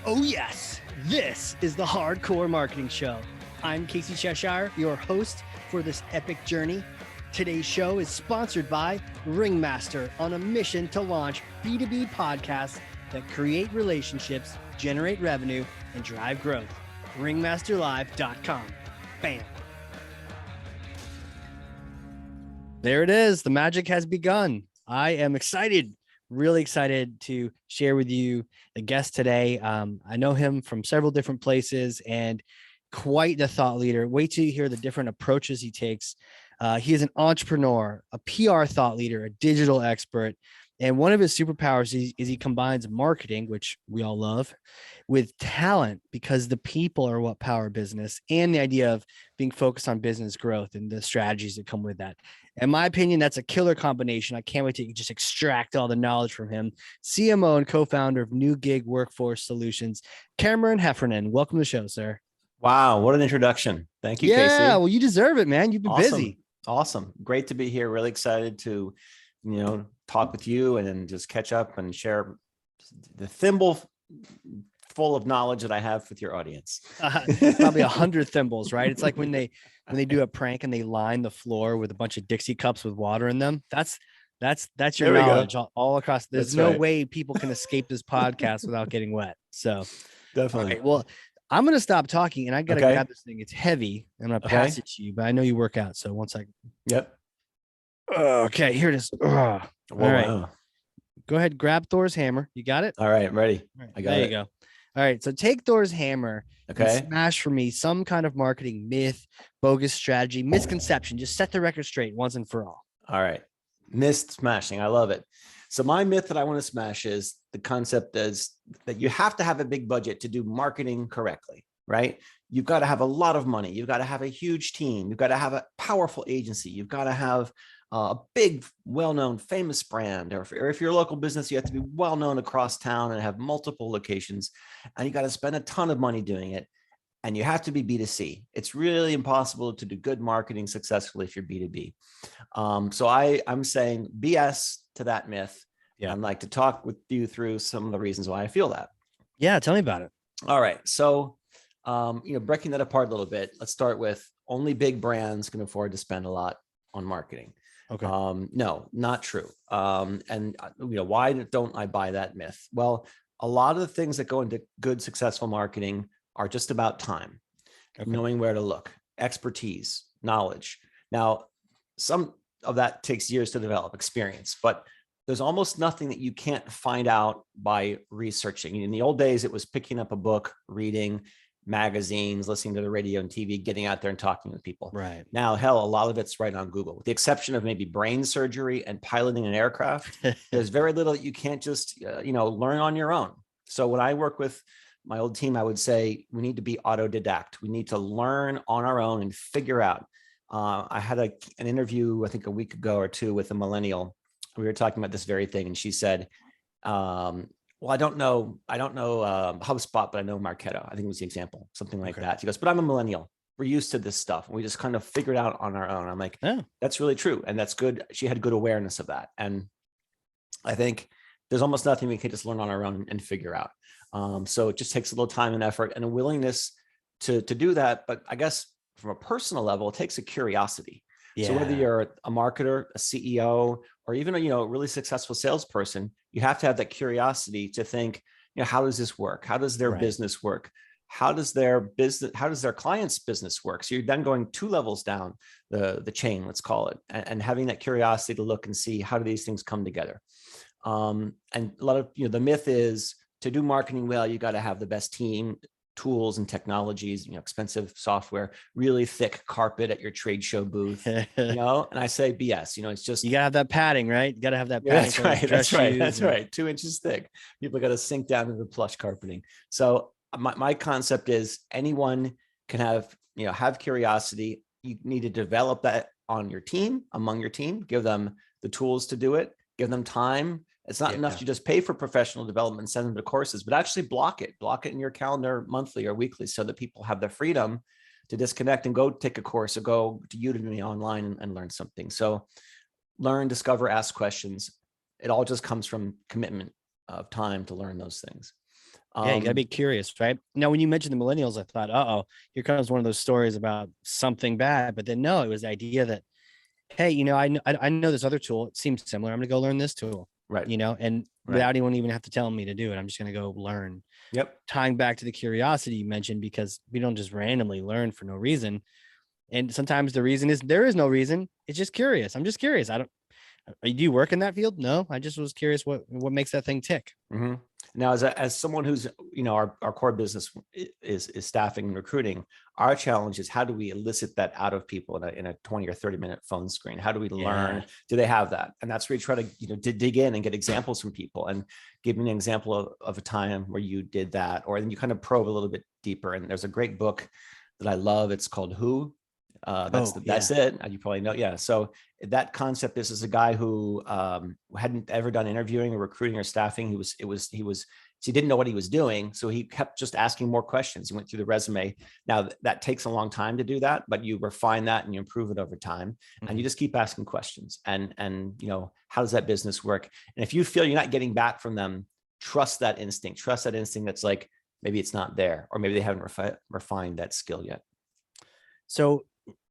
Oh yes, this is the Hardcore Marketing Show. I'm Casey Cheshire, your host for this epic journey. Today's show is sponsored by Ringmaster, on a mission to launch B2B podcasts that create relationships, generate revenue, and drive growth. Ringmasterlive.com. Bam. There it is. The magic has begun. I am excited, really excited to share with you the guest today. I know him from several different places and quite the thought leader. Wait till you hear the different approaches he takes. He is an entrepreneur, a PR thought leader, a digital expert. And one of his superpowers is he combines marketing, which we all love, with talent, because the people are what power business, and the idea of being focused on business growth and the strategies that come with that. In my opinion, that's a killer combination. I can't wait to just extract all the knowledge from him. CMO and co-founder of New Gig Workforce Solutions, Cameron Heffernan. Welcome to the show, sir. Wow, what an introduction. Thank you, Yeah, Casey. well, you deserve it, man. You've been busy. Awesome. Great to be here. Really excited to, talk with you and then just catch up and share the thimble full of knowledge that I have with your audience. Probably 100 thimbles, right? It's like when they do a prank and they line the floor with a bunch of Dixie cups with water in them. That's your knowledge all across. There's no way people can escape this podcast without getting wet. So definitely. Okay, well, I'm going to stop talking and I got to grab this thing. It's heavy. I'm going to pass it to you, but I know you work out. So 1 second. Yep. Okay, here it is. All right. Wow. Go ahead. Grab Thor's hammer. You got it? All right. I'm ready. Right, I got it. There you go. All right. So take Thor's hammer and Okay. smash for me some kind of marketing myth, bogus strategy, misconception. Just set the record straight once and for all. All right. Myth smashing. I love it. So my myth that I want to smash is the concept is that you have to have a big budget to do marketing correctly, right? You've got to have a lot of money. You've got to have a huge team. You've got to have a powerful agency. You've got to have a big, well-known, famous brand, or if you're a local business, you have to be well-known across town and have multiple locations, and you got to spend a ton of money doing it. And you have to be B2C. It's really impossible to do good marketing successfully if you're B2B. So I'm saying BS to that myth. Yeah. I'd like to talk with you through some of the reasons why I feel that. Yeah, tell me about it. All right. So, breaking that apart a little bit, let's start with only big brands can afford to spend a lot on marketing. Okay. No, not true. Why don't I buy that myth? Well, a lot of the things that go into good, successful marketing are just about time, knowing where to look, expertise, knowledge. Now, some of that takes years to develop, experience, but there's almost nothing that you can't find out by researching. In the old days, it was picking up a book, reading magazines, listening to the radio and TV, getting out there and talking with people. Right. Now, hell, a lot of it's right on Google, with the exception of maybe brain surgery and piloting an aircraft. There's very little that you can't just, learn on your own. So when I work with my old team, I would say we need to be autodidact. We need to learn on our own and figure out. I had an interview, I think a week ago or two, with a millennial. We were talking about this very thing, and she said, well, I don't know HubSpot, but I know Marketo. I think it was the example, something like that. She goes, but I'm a millennial. We're used to this stuff. And we just kind of figured out on our own. I'm like, that's really true. And that's good. She had good awareness of that. And I think there's almost nothing we can just learn on our own and figure out. So it just takes a little time and effort and a willingness to do that. But I guess from a personal level, it takes a curiosity. Yeah. So whether you're a marketer, a CEO, or even a really successful salesperson, you have to have that curiosity to think, how does this work? How does their business work? How does their client's business work? So you're then going 2 levels down the chain, let's call it, and having that curiosity to look and see how do these things come together. And a lot of the myth is to do marketing well, you got to have the best team, tools and technologies, expensive software, really thick carpet at your trade show booth, and I say BS, it's just, you gotta have that padding, right? You gotta have that padding. That's right. 2 inches thick. People got to sink down into the plush carpeting. So my concept is anyone can have curiosity. You need to develop that on your team, among your team, give them the tools to do it, give them time. It's not enough to just pay for professional development, send them to courses, but actually block it in your calendar monthly or weekly so that people have the freedom to disconnect and go take a course or go to Udemy online and learn something. So learn, discover, ask questions. It all just comes from commitment of time to learn those things. Yeah, you gotta be curious, right? Now, when you mentioned the millennials, I thought, here comes one of those stories about something bad. But then no, it was the idea that, hey, I know this other tool. It seems similar. I'm gonna go learn this tool, Right. and Right. without anyone even have to tell me to do it, I'm just gonna go learn. Yep. Tying back to the curiosity you mentioned, because we don't just randomly learn for no reason. And sometimes the reason is there is no reason. It's just curious. I'm just curious. I don't. Do you work in that field? No, I just was curious what makes that thing tick. Mm-hmm. Now, as someone who's, our core business is staffing and recruiting, our challenge is how do we elicit that out of people in a 20 or 30-minute phone screen? How do we learn? Do they have that? And that's where you try to dig in and get examples from people, and give me an example of a time where you did that, or then you kind of probe a little bit deeper. And there's a great book that I love. It's called Who. That's it. You probably know. Yeah. So that concept, this is a guy who hadn't ever done interviewing or recruiting or staffing. He didn't know what he was doing. So he kept just asking more questions. He went through the resume. Now that takes a long time to do that, but you refine that and you improve it over time. Mm-hmm. And you just keep asking questions and how does that business work? And if you feel you're not getting back from them, trust that instinct that's like, maybe it's not there, or maybe they haven't refined that skill yet. So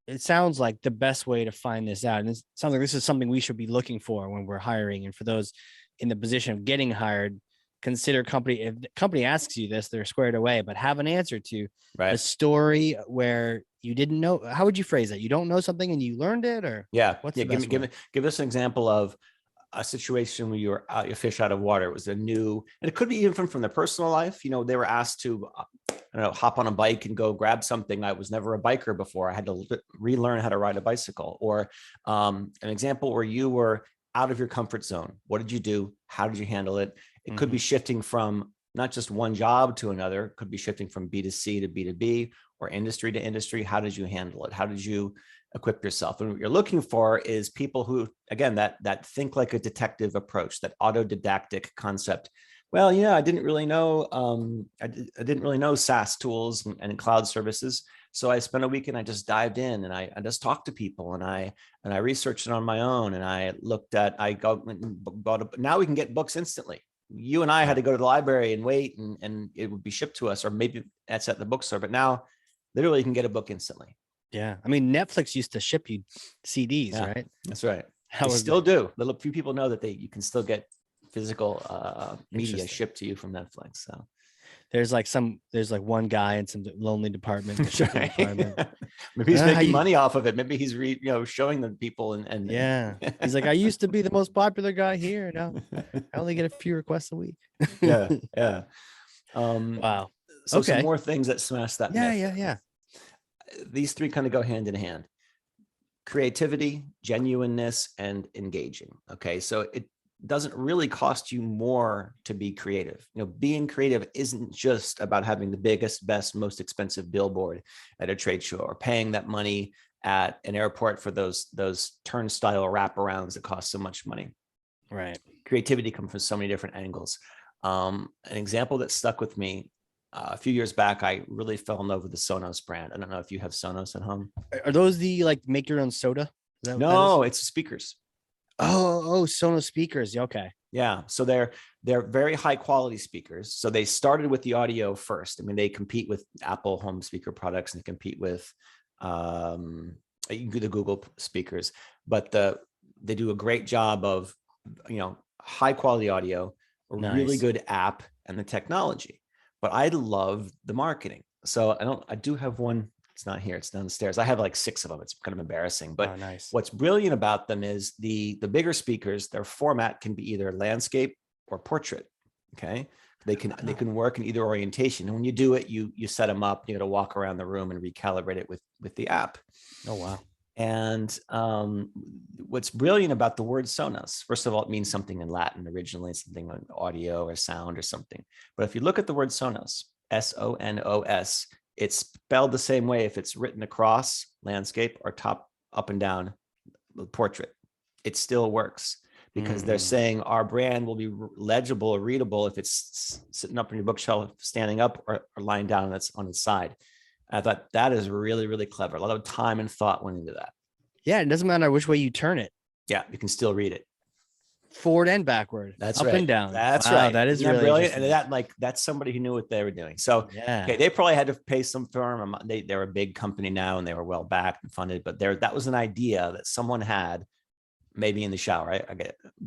it sounds like the best way to find this out, and it sounds like this is something we should be looking for when we're hiring. And for those in the position of getting hired, consider if the company asks you this, they're squared away, but have an answer to a story where you didn't know. How would you phrase it? You don't know something and you learned it, or give us an example of a situation where you're out, you fish out of water. It was and it could be even from the personal life. They were asked to, hop on a bike and go grab something. I was never a biker before. I had to relearn how to ride a bicycle. Or an example where you were out of your comfort zone. What did you do? How did you handle it? It could be shifting from not just one job to another. It could be shifting from B2C to B2B or industry to industry. How did you handle it? How did you equip yourself? And what you're looking for is people who, again, that think like a detective approach, that autodidactic concept. Well, I didn't really know. I didn't really know SaaS tools and cloud services. So I spent a week and I just dived in and I just talked to people and I researched it on my own. And I now we can get books instantly. You and I had to go to the library and wait and it would be shipped to us, or maybe that's at the bookstore. But now literally you can get a book instantly. Yeah. I mean, Netflix used to ship you CDs, right? That's right. They still do. A few people know that you can still get physical media shipped to you from Netflix. So there's like one guy in some lonely department. Department. Maybe he's making money off of it. Maybe he's showing them people and he's like, I used to be the most popular guy here. Now I only get a few requests a week. Yeah. Wow. So some more things that smash that myth. Yeah. These three kind of go hand in hand: creativity, genuineness, and engaging. Okay, so it doesn't really cost you more to be creative. Being creative isn't just about having the biggest, best, most expensive billboard at a trade show, or paying that money at an airport for those turnstile wraparounds that cost so much money. Right. Creativity comes from so many different angles. An example that stuck with me, a few years back, I really fell in love with the Sonos brand. I don't know if you have Sonos at home. Are those the make your own soda? No, it's speakers. Oh, Sonos speakers. Okay. Yeah. So they're very high quality speakers. So they started with the audio first. I mean, they compete with Apple home speaker products and they compete with the Google speakers, but they do a great job of, high quality audio, a really good app, and the technology. But I love the marketing. So I do have one. It's not here. It's downstairs. I have like 6 of them. It's kind of embarrassing. But what's brilliant about them is the bigger speakers, their format can be either landscape or portrait. Okay. They can work in either orientation. And when you do it, you set them up, you got to walk around the room and recalibrate it with the app. Oh, wow. And what's brilliant about the word Sonos, first of all, it means something in Latin originally, something like audio or sound or something. But if you look at the word Sonos, Sonos, it's spelled the same way if it's written across landscape or top, up and down portrait. It still works because they're saying our brand will be legible or readable if it's sitting up on your bookshelf, standing up, or lying down that's on its side. I thought that is really, really clever. A lot of time and thought went into that. Yeah, it doesn't matter which way you turn it. Yeah, you can still read it. Forward and backward. That's up right. and down. That's Wow, right. that is Isn't that really brilliant? And interesting. that's somebody who knew what they were doing. So Yeah. okay, they probably had to pay some firm. They're a big company now and they were well backed and funded, but that was an idea that someone had maybe in the shower. I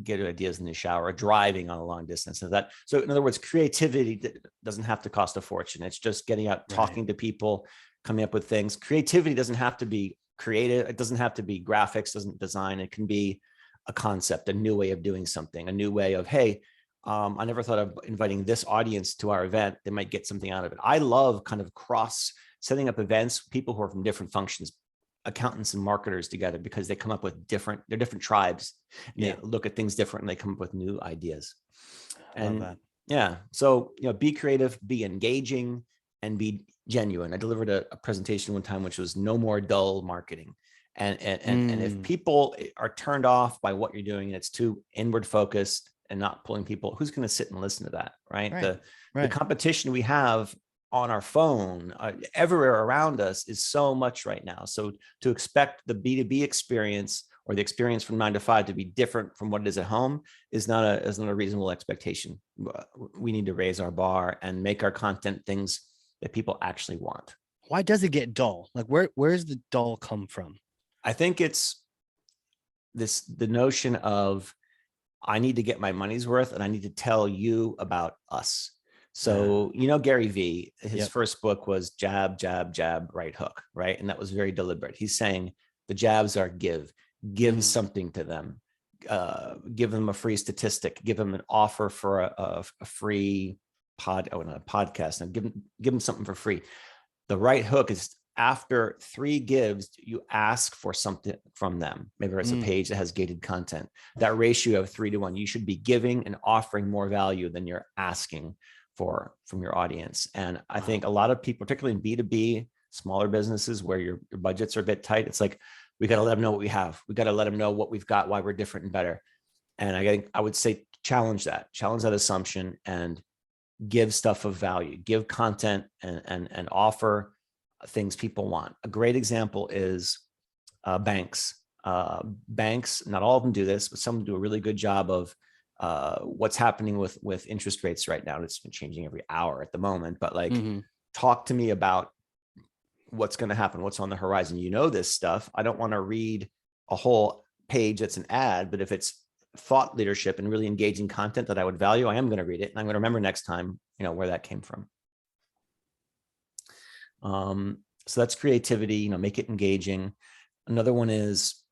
get ideas in the shower, driving on a long distance. So in other words, creativity doesn't have to cost a fortune. It's just getting out, talking to people, coming up with things. Creativity doesn't have to be creative. It doesn't have to be graphics, doesn't design. It can be a concept, a new way of doing something, a new way of, hey, I never thought of inviting this audience to our event. They might get something out of it. I love kind of setting up events, people who are from different functions, accountants and marketers together, because they come up with different tribes. And they look at things different and they come up with new ideas. I love that. Yeah. So, be creative, be engaging, and be genuine. I delivered a presentation one time, which was no more dull marketing. And if people are turned off by what you're doing and it's too inward focused and not pulling people, who's going to sit and listen to that? Right. The competition we have on our phone, everywhere around us, is so much right now. So to expect the B2B experience or the experience from 9 to 5 to be different from what it is at home is not a reasonable expectation. We need to raise our bar and make our content things that people actually want. Why does it get dull? Like where's the dull come from? I think it's the notion of, I need to get my money's worth and I need to tell you about us. So, Gary V, his first book was jab, jab, jab, right hook, right? And that was very deliberate. He's saying the jabs are give something to them, give them a free statistic, give them an offer for a free podcast, and give them something for free. The right hook is, after 3 gives, you ask for something from them. Maybe it's a page that has gated content. That ratio of 3 to 1, you should be giving and offering more value than you're asking from your audience. And I think a lot of people, particularly in B2B, smaller businesses where your budgets are a bit tight, it's like, we got to let them know what we have. We got to let them know what we've got, why we're different and better. And I think I would say challenge that assumption and give stuff of value, give content and offer things people want. A great example is banks. Banks, not all of them do this, but some do a really good job of what's happening with interest rates right now. It's been changing every hour at the moment, but talk to me about what's going to happen, what's on the horizon. This stuff. I don't want to read a whole page that's an ad, but if it's thought leadership and really engaging content that I would value, I am going to read it, and I'm going to remember next time, where that came from. So that's creativity, make it engaging. Another one is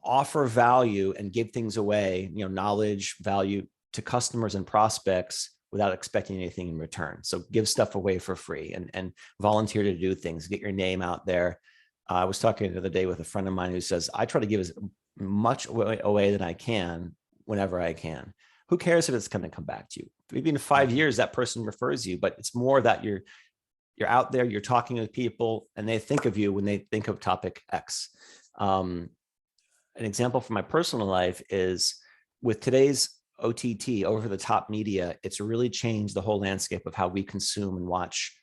offer value and give things away, knowledge, value to customers and prospects without expecting anything in return. So give stuff away for free and volunteer to do things, get your name out there. I was talking the other day with a friend of mine who says, I try to give as much away than I can whenever I can. Who cares if it's going to come back to you? Maybe in 5 years, that person refers you, but it's more that you're out there, you're talking with people, and they think of you when they think of topic X. An example from my personal life is, with today's OTT, over the top media, it's really changed the whole landscape of how we consume and watch,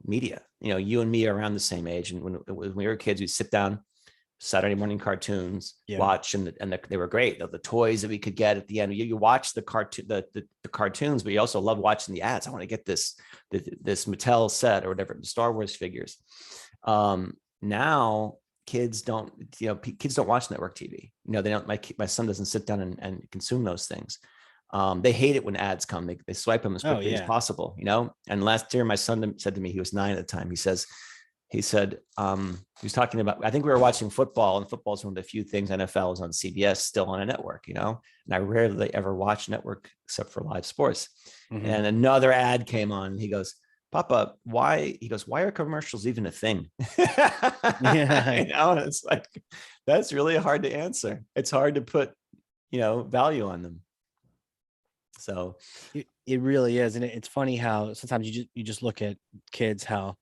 media. You and me are around the same age. And when we were kids, we'd sit down, Saturday morning cartoons, watch, and they were great. The toys that we could get at the end, you watch the cartoons, but you also love watching the ads. I want to get this Mattel set or whatever, the Star Wars figures. Now kids don't watch network TV. They don't. My son doesn't sit down and consume those things. They hate it when ads come. They swipe them as quickly as possible. And last year, my son said to me, he was 9 at the time. He said, he was talking about, I think we were watching football, and football is one of the few things, NFL is on CBS, still on a network, and I rarely ever watch network except for live sports. And another ad came on. He goes, Papa, why are commercials even a thing? And it's like, that's really hard to answer. It's hard to put, value on them. So it really is. And it's funny how sometimes you just look at kids, how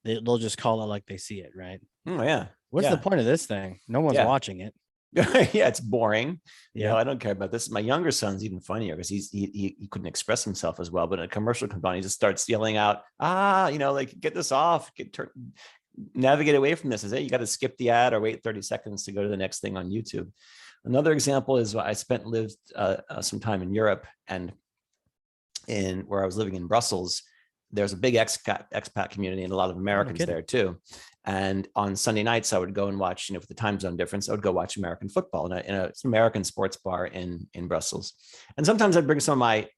they'll just call it like they see it, right? Oh yeah. What's the point of this thing? No one's watching it. Yeah, it's boring. Yeah, I don't care about this. My younger son's even funnier because he couldn't express himself as well. But in a commercial company, he just starts yelling out, like, get this off, navigate away from this. Is it? You got to skip the ad or wait 30 seconds to go to the next thing on YouTube. Another example is I lived some time in Europe, and where I was living in Brussels, there's a big expat community and a lot of Americans there too. And on Sunday nights, I would go and watch, with the time zone difference, I would go watch American football in an American sports bar in Brussels. And sometimes I'd bring some of my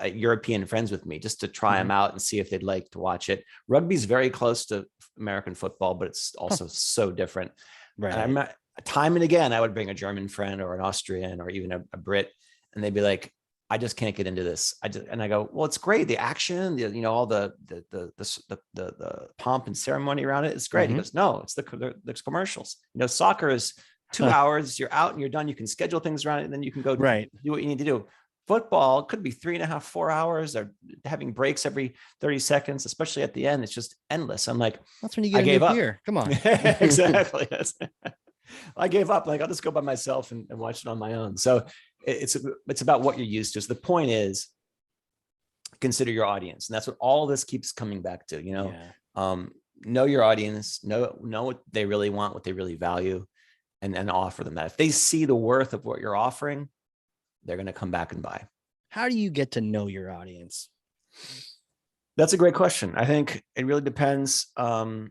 European friends with me just to try them out and see if they'd like to watch it. Rugby's very close to American football, but it's also so different. Right. And time and again, I would bring a German friend or an Austrian or even a Brit, and they'd be like, I just can't get into this. And I go, well, it's great. The action, all the pomp and ceremony around it is great. He goes, no, it's the commercials. Soccer is 2 hours. You're out and you're done. You can schedule things around it, and then you can go do what you need to do. Football could be 3.5, 4 hours. They're having breaks every 30 seconds, especially at the end. It's just endless. I'm like, that's when you get a new beer. Come on. Exactly. I gave up. Like, I'll just go by myself and watch it on my own. So it's about what you're used to. So the point is, consider your audience. And that's what all this keeps coming back to, know your audience, know what they really want, what they really value, and offer them that. If they see the worth of what you're offering, they're going to come back and buy. How do you get to know your audience? That's a great question. I think it really depends on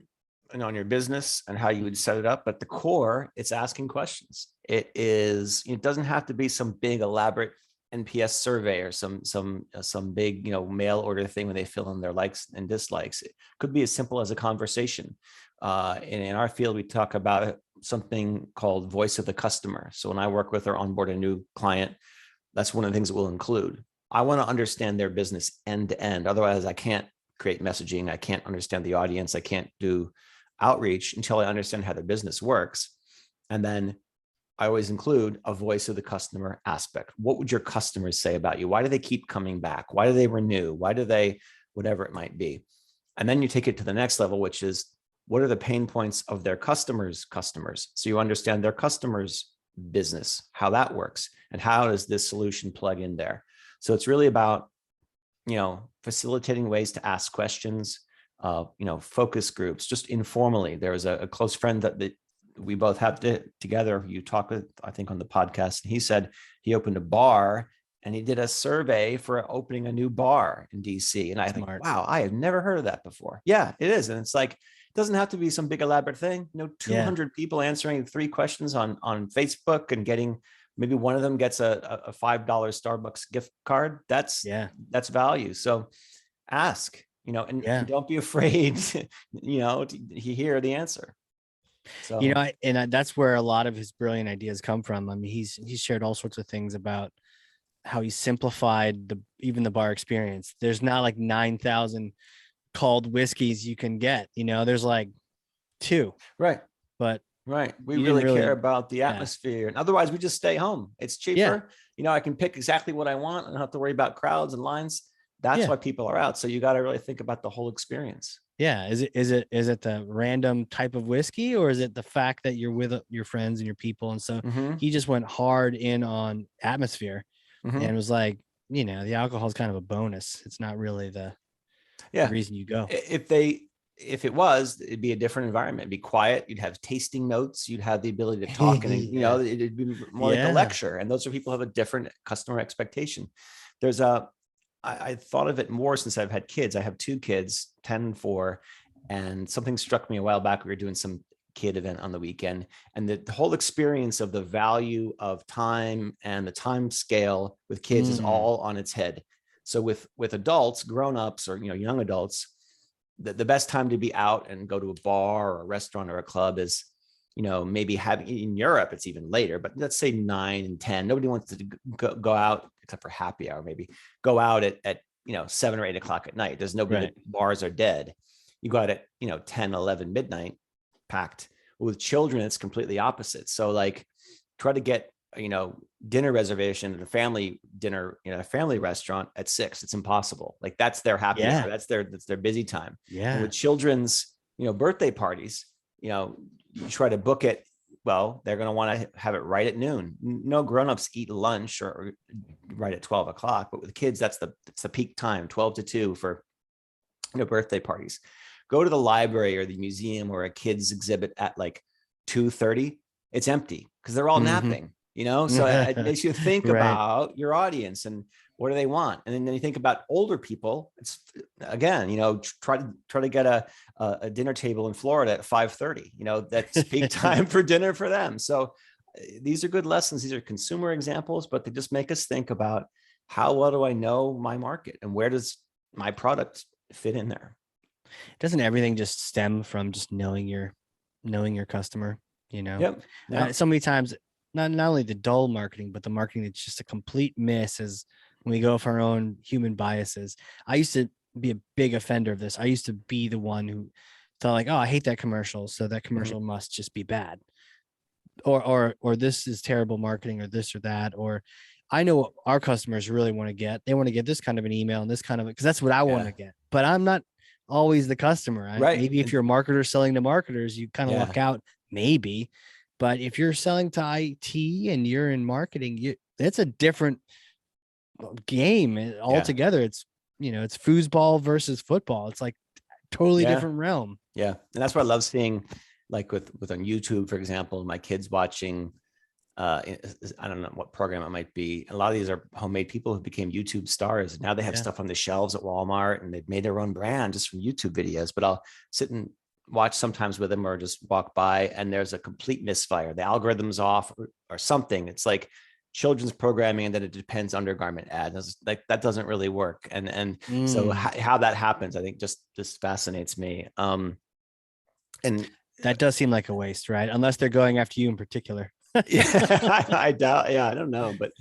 your business and how you would set it up. But the core, it's asking questions. It doesn't have to be some big elaborate NPS survey or some big, mail order thing when they fill in their likes and dislikes. It could be as simple as a conversation. In our field, we talk about something called voice of the customer. So when I work with or onboard a new client, that's one of the things that we'll include. I want to understand their business end to end. Otherwise, I can't create messaging. I can't understand the audience. I can't do outreach until I understand how their business works. And then I always include a voice of the customer aspect. What would your customers say about you? Why do they keep coming back? Why do they renew? Why do they, whatever it might be? And then you take it to the next level, which is, what are the pain points of their customers? So you understand their customers' business, how that works, and how does this solution plug in there? So it's really about, facilitating ways to ask questions, focus groups, just informally. There was a close friend that we both have together, you talk with, I think, on the podcast. And he said he opened a bar and he did a survey for opening a new bar in DC. And I think, wow, I have never heard of that before. Yeah, it is. And it's like, it doesn't have to be some big elaborate thing. 200 people answering 3 questions on Facebook and getting, maybe one of them gets a $5 Starbucks gift card. That's value. So ask, and don't be afraid, to hear the answer. So, that's where a lot of his brilliant ideas come from. I mean, he's shared all sorts of things about how he simplified even the bar experience. There's not like 9,000 called whiskeys you can get, there's like 2. Right. But we really care about the atmosphere. And otherwise we just stay home. It's cheaper. I can pick exactly what I want and not have to worry about crowds and lines. That's why people are out. So you got to really think about the whole experience. Yeah. Is it the random type of whiskey, or is it the fact that you're with your friends and your people? And so he just went hard in on atmosphere and was like, the alcohol is kind of a bonus. It's not really the reason you go. If it was, it'd be a different environment. It'd be quiet. You'd have tasting notes. You'd have the ability to talk, and it'd be more like a lecture. And those are people who have a different customer expectation. I thought of it more since I've had kids. I have 2 kids, 10 and 4, and something struck me a while back. We were doing some kid event on the weekend, and the whole experience of the value of time and the time scale with kids is all on its head. So with adults, grown-ups, or young adults, the best time to be out and go to a bar or a restaurant or a club is, maybe having, in Europe, it's even later, but let's say 9 and 10. Nobody wants to go out except for happy hour, maybe go out at 7 or 8 o'clock at night. There's nobody, bars are dead. You go out at, 10, 11, midnight, packed. With children, it's completely opposite. So like, try to get, dinner reservation at a family dinner, a family restaurant at 6. It's impossible. Like, that's their happy hour. That's their busy time. Yeah. And with children's, birthday parties, you try to book it. Well, they're going to want to have it right at noon. No grownups eat lunch or right at 12 o'clock, but with kids, that's the peak time, 12 to 2 for, birthday parties. Go to the library or the museum or a kids exhibit at like 2:30. It's empty because they're all napping. So it makes you think Right. about your audience and what do they want. And then you think about older people. It's again, try to get a dinner table in Florida at 5:30, that's peak time for dinner for them. So these are good lessons. These are consumer examples, but they just make us think about how well do I know my market and where does my product fit in there? Doesn't everything just stem from just knowing your customer? Yep. Yeah. So many times, not only the dull marketing, but the marketing that's just a complete miss is when we go for our own human biases. I used to be a big offender of this. I used to be the one who thought like, oh, I hate that commercial, so that commercial must just be bad, or this is terrible marketing, or this or that, or I know what our customers really want to get. They want to get this kind of an email and this kind of, because that's what I want to get. But I'm not always the customer. Right. Maybe if you're a marketer selling to marketers, you kind of luck out, maybe. But if you're selling to IT and you're in marketing, it's a different game altogether. It's it's foosball versus football. It's like totally different realm. Yeah. And that's what I love seeing, like with on YouTube, for example, my kids watching, I don't know what program it might be. A lot of these are homemade people who became YouTube stars. Now they have stuff on the shelves at Walmart and they've made their own brand just from YouTube videos. But I'll sit and watch sometimes with them or just walk by and there's a complete misfire. The algorithm's off or something. It's like children's programming and then it depends undergarment ad. Like that doesn't really work. And so how that happens, I think just fascinates me. And that does seem like a waste, right? Unless they're going after you in particular. Yeah, I doubt. Yeah, I don't know, but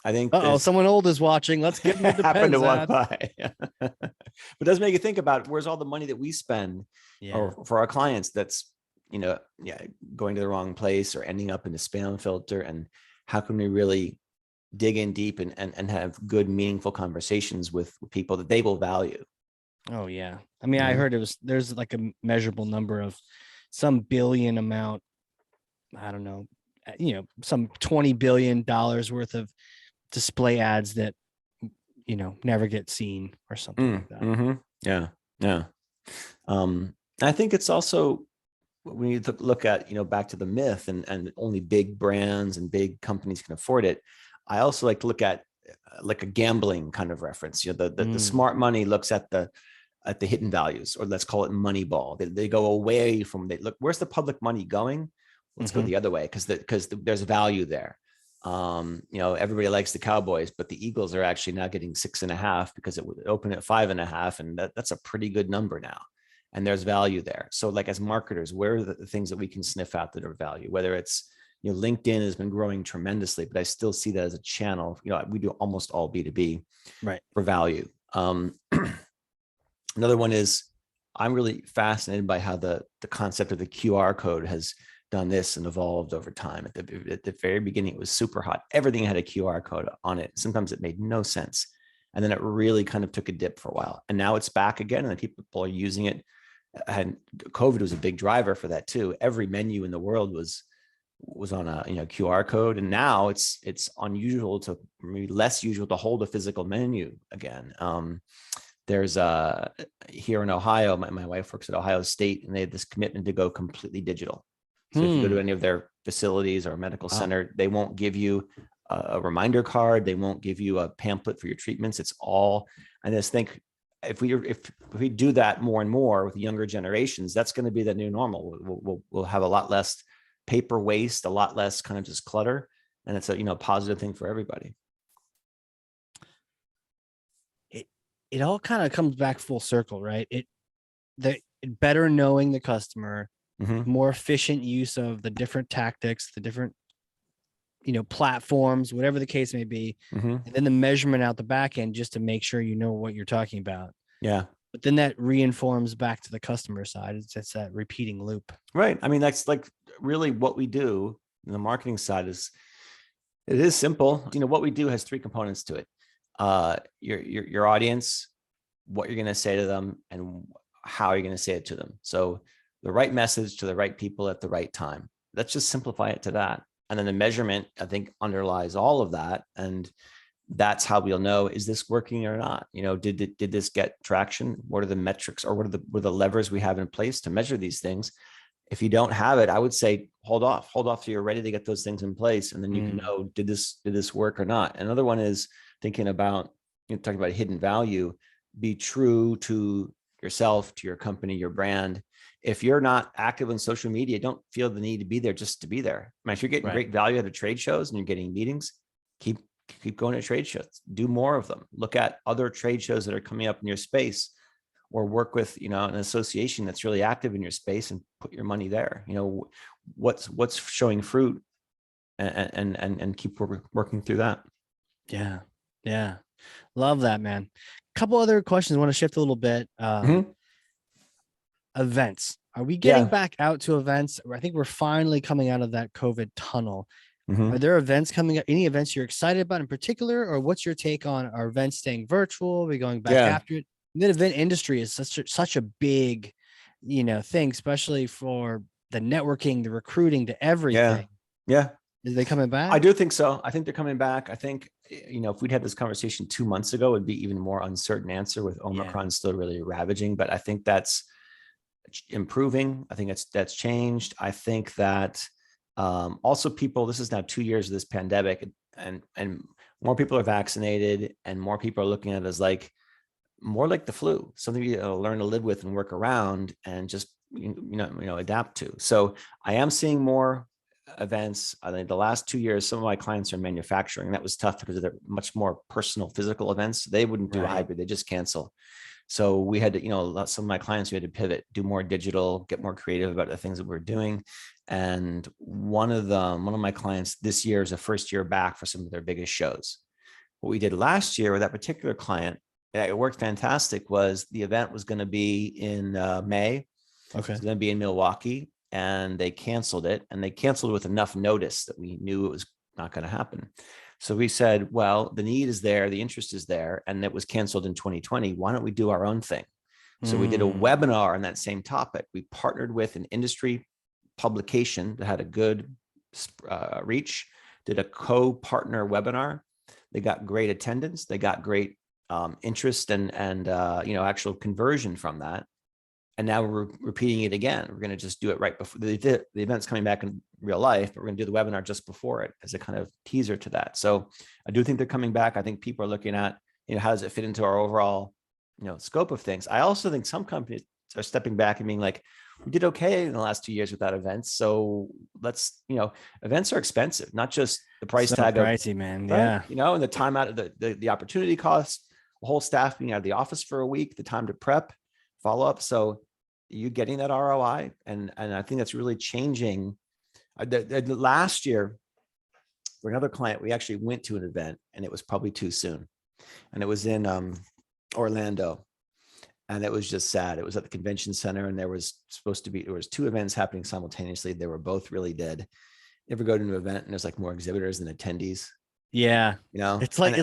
I think someone old is watching. Let's give them the happen to walk by. But it does make you think about where's all the money that we spend or for our clients that's going to the wrong place or ending up in the spam filter, and how can we really dig in deep and have good, meaningful conversations with people that they will value. Oh yeah, I mean, I heard there's like a measurable number of some billion amount. I don't know, some $20 billion worth of display ads that, never get seen or something like that. Mm-hmm. Yeah. Yeah. I think it's also, when you look at, back to the myth and only big brands and big companies can afford it. I also like to look at like a gambling kind of reference, the smart money looks at the hidden values, or let's call it money ball. They go away from, look, where's the public money going? Let's go the other way because there's value there. Everybody likes the Cowboys, but the Eagles are actually now getting 6.5 because it would open at 5.5, and that's a pretty good number now. And there's value there. So, like as marketers, where are the things that we can sniff out that are value? Whether it's LinkedIn has been growing tremendously, but I still see that as a channel. We do almost all B2B, right, for value. Another one is I'm really fascinated by how the concept of the QR code has done this and evolved over time. At the very beginning, it was super hot. Everything had a QR code on it. Sometimes it made no sense. And then it really kind of took a dip for a while. And now it's back again, and people are using it. And COVID was a big driver for that too. Every menu in the world was on a QR code. And now it's unusual to, maybe less usual to hold a physical menu again. There's here in Ohio, my wife works at Ohio State, and they had this commitment to go completely digital. So if you go to any of their facilities or medical center, they won't give you a reminder card. They won't give you a pamphlet for your treatments. It's all, I just think if we do that more and more with younger generations, that's going to be the new normal. We'll have a lot less paper waste, a lot less kind of just clutter. And it's a, positive thing for everybody. It all kind of comes back full circle, right? Better knowing the customer, more efficient use of the different tactics, the different, platforms, whatever the case may be. And then the measurement out the back end just to make sure you know what you're talking about. Yeah. But then that reinforms back to the customer side. It's that repeating loop. Right. I mean, that's like really what we do in the marketing side it is simple. What we do has 3 components to it. Your audience, what you're going to say to them, and how you're going to say it to them. So the right message to the right people at the right time. Let's just simplify it to that. And then the measurement, I think, underlies all of that. And that's how we'll know, is this working or not? Did this get traction? What are the metrics, or what are the levers we have in place to measure these things? If you don't have it, I would say hold off till you're ready to get those things in place. And then you can know, did this work or not? Another one is thinking about, talking about hidden value, be true to yourself, to your company, your brand. If you're not active on social media, don't feel the need to be there just to be there. I mean, if you're getting great value out of trade shows and you're getting meetings, keep going to trade shows, do more of them. Look at other trade shows that are coming up in your space, or work with, an association that's really active in your space and put your money there. What's showing fruit, and keep working through that. Yeah. Yeah. Love that, man. Couple other questions. I want to shift a little bit. Events. Are we getting back out to events? I think we're finally coming out of that COVID tunnel. Are there events coming up? Any events you're excited about in particular, or what's your take on our events staying virtual? Are we going back after it? The event industry is such a big, thing, especially for the networking, the recruiting, to everything. Yeah. Is they coming back? I do think so. I think they're coming back. I think, if we'd had this conversation 2 months ago, it'd be even more uncertain answer, with Omicron still really ravaging. But I think that's improving. I think that's changed. I think that also people, this is now 2 years of this pandemic, and more people are vaccinated, and more people are looking at it as more like the flu, something you learn to live with and work around and just, adapt to. So I am seeing more events. I think the last 2 years, some of my clients are in manufacturing. That was tough because they're much more personal, physical events. They wouldn't do a hybrid. They just cancel. So we had to, some of my clients, we had to pivot, do more digital, get more creative about the things that we're doing. And one of my clients this year is a first year back for some of their biggest shows. What we did last year with that particular client, it worked fantastic, was the event was going to be in May. Okay. It's going to be in Milwaukee, and they canceled it, and they canceled with enough notice that we knew it was not going to happen. So we said, well, the need is there, the interest is there, and it was canceled in 2020. Why don't we do our own thing? So we did a webinar on that same topic. We partnered with an industry publication that had a good reach, did a co-partner webinar. They got great attendance. They got great interest and actual conversion from that. And now we're repeating it again. We're going to just do it right before the event's coming back in real life, but we're going to do the webinar just before it as a kind of teaser to that. So I do think they're coming back. I think people are looking at, how does it fit into our overall, scope of things. I also think some companies are stepping back and being like, we did okay in the last 2 years without events. So let's, events are expensive, not just the price tag. Pricey, man. Right? Yeah. And the time out of the opportunity cost, the whole staff being out of the office for a week, the time to prep, follow up. So you getting that ROI. And I think that's really changing. Last year for another client, we actually went to an event, and it was probably too soon. And it was in Orlando. And it was just sad. It was at the convention center, and there was 2 events happening simultaneously. They were both really dead. You ever go to an event and there's more exhibitors than attendees? Yeah. It's like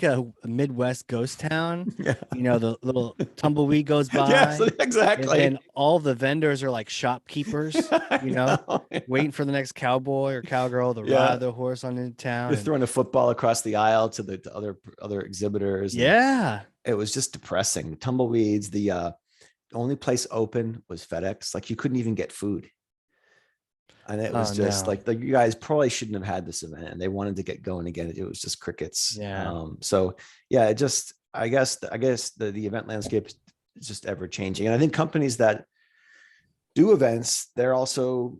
a Midwest ghost town. Yeah. The little tumbleweed goes by. Yes, exactly. And all the vendors are like shopkeepers, waiting for the next cowboy or cowgirl to ride the horse on into town. They're throwing a football across the aisle to the other exhibitors. Yeah. It was just depressing. The tumbleweeds, the only place open was FedEx. You couldn't even get food. And it was you guys probably shouldn't have had this event, and they wanted to get going again. It was just crickets. Yeah. I guess the event landscape is just ever changing. And I think companies that do events, they're also,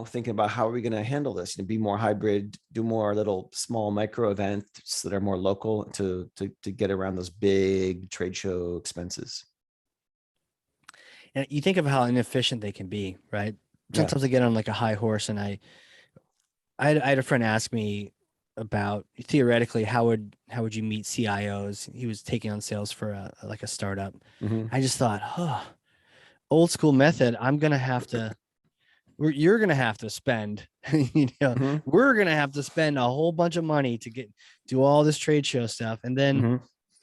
thinking about how are we going to handle this, be more hybrid, do more little small micro events that are more local to get around those big trade show expenses. And you think of how inefficient they can be, right? Sometimes I get on a high horse, and I had a friend ask me about, theoretically, how would you meet CIOs? He was taking on sales for a startup. I just thought, old school method. You're gonna have to spend, we're gonna have to spend a whole bunch of money to do all this trade show stuff, and then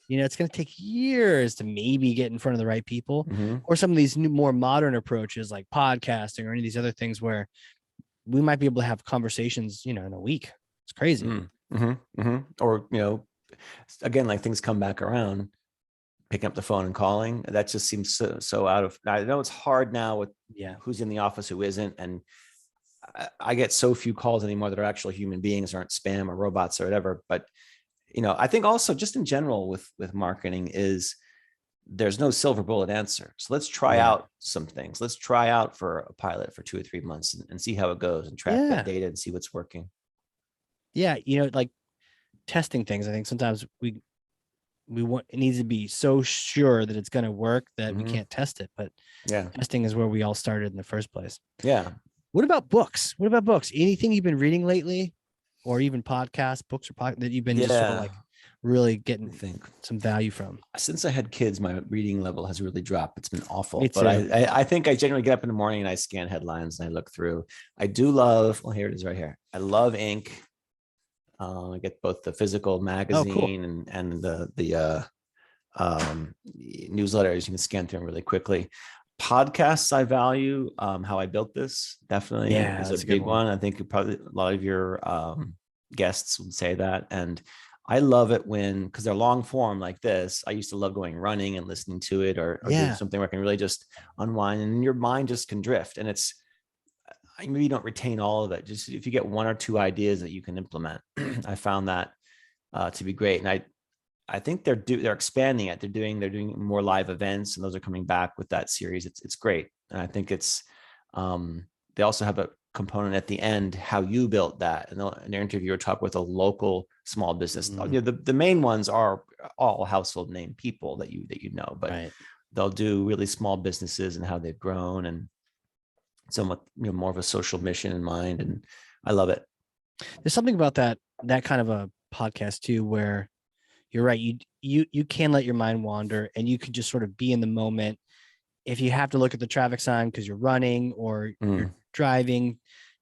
it's going to take years to maybe get in front of the right people, or some of these new, more modern approaches like podcasting or any of these other things where we might be able to have conversations, in a week. It's crazy. Or, again, things come back around. picking up the phone and calling. That just seems so out of, I know it's hard now with who's in the office, who isn't. And I get so few calls anymore that are actual human beings, aren't spam or robots or whatever. But, I think also just in general with marketing is there's no silver bullet answer. So let's try out some things. Let's try out for a pilot for 2 or 3 months and see how it goes and track that data and see what's working. Yeah. Like testing things. I think sometimes we want, it needs to be so sure that it's going to work that we can't test it. But testing is where we all started in the first place. Yeah. What about books? Anything you've been reading lately, or even podcasts, books, or that you've been just sort of like really getting some value from? Since I had kids, my reading level has really dropped. It's been awful. Me too. But I think I generally get up in the morning and I scan headlines and I look through. I do love, well, here it is right here. I love ink. I get both the physical magazine and the newsletters. You can scan through them really quickly. Podcasts I value. How I Built This definitely is a big one. I think probably a lot of your guests would say that. And I love it because they're long form like this. I used to love going running and listening to it or doing something where I can really just unwind and your mind just can drift. And it's, maybe you don't retain all of it. Just if you get 1 or 2 ideas that you can implement, I found that to be great. And I think they're expanding it. They're doing more live events, and those are coming back with that series. It's great. And I think it's, they also have a component at the end, how you built that. And in their interview, you're talking with a local small business. The main ones are all household name people that you know, but they'll do really small businesses and how they've grown and somewhat more of a social mission in mind. And I love it. There's something about that kind of a podcast too, where you're right. You can let your mind wander and you can just sort of be in the moment. If you have to look at the traffic sign because you're running or you're driving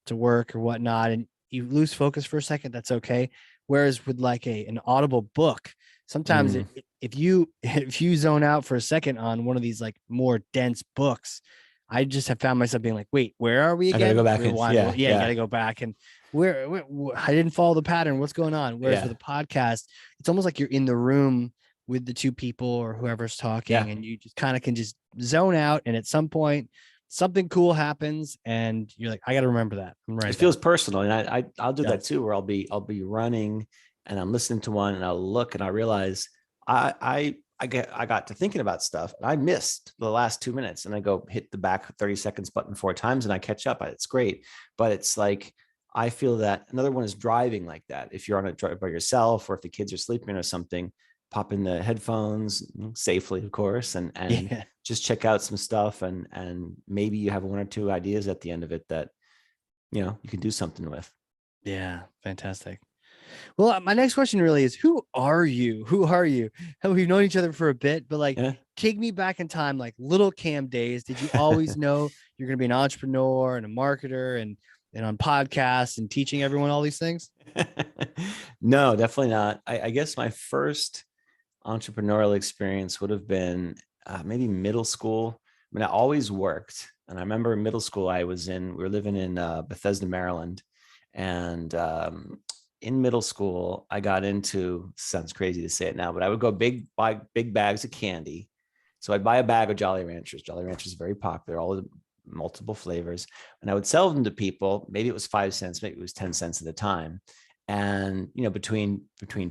to work or whatnot, and you lose focus for a second, that's okay. Whereas with like an audible book, sometimes if you zone out for a second on one of these like more dense books, I just have found myself being like, wait, where are we again? I gotta go back. You gotta go back and where I didn't follow the pattern. What's going on? Whereas with a podcast, it's almost like you're in the room with the 2 people or whoever's talking, and you just kind of can just zone out. And at some point, something cool happens, and you're like, I got to remember that. It feels personal, and I'll do that too, where I'll be running and I'm listening to one, and I'll look and I realize I got to thinking about stuff and I missed the last 2 minutes, and I go hit the back 30 seconds button 4 times and I catch up. It's great. But it's like, I feel that another one is driving like that. If you're on a drive by yourself, or if the kids are sleeping or something, pop in the headphones safely, of course, and just check out some stuff. And maybe you have 1 or 2 ideas at the end of it that, you can do something with. Yeah. Fantastic. Well, my next question really is, who are you? We've known each other for a bit, but like, take me back in time, like little Cam days. Did you always know you're going to be an entrepreneur and a marketer and on podcasts and teaching everyone all these things? No, definitely not. I guess my first entrepreneurial experience would have been maybe middle school. I mean, I always worked. And I remember in middle school, we were living in Bethesda, Maryland. And in middle school, I got into, sounds crazy to say it now, but I would go buy big bags of candy. So I'd buy a bag of Jolly Ranchers. Jolly Ranchers is very popular, all the multiple flavors. And I would sell them to people. Maybe it was 5 cents, maybe it was 10 cents at a time. And, between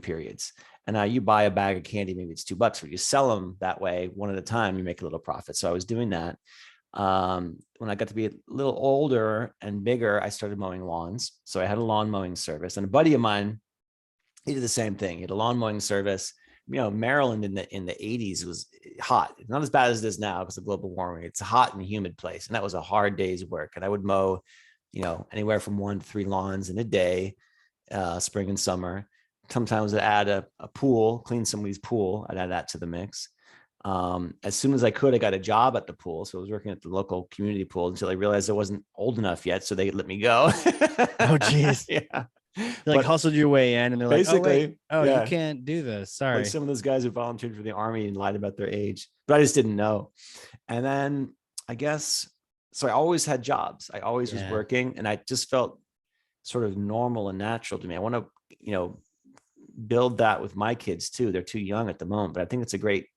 periods. And you buy a bag of candy, maybe it's $2, but you sell them that way, one at a time, you make a little profit. So I was doing that. When I got to be a little older and bigger, I started mowing lawns. So I had a lawn mowing service, and a buddy of mine, he did the same thing. He had a lawn mowing service. Maryland in the 80s was hot. It's not as bad as it is now because of global warming. It's a hot and humid place. And that was a hard day's work. And I would mow, anywhere from 1 to 3 lawns in a day, spring and summer. Sometimes I'd add a pool, clean somebody's pool. I'd add that to the mix. As soon as I could, I got a job at the pool. So I was working at the local community pool until I realized I wasn't old enough yet. So they let me go. Oh, geez. Yeah. They hustled your way in, and they're like, basically, you can't do this. Sorry. Like some of those guys who volunteered for the army and lied about their age, but I just didn't know. And then I guess, so I always had jobs. I always was working, and I just felt sort of normal and natural to me. I want to, build that with my kids too. They're too young at the moment, but I think it's a great,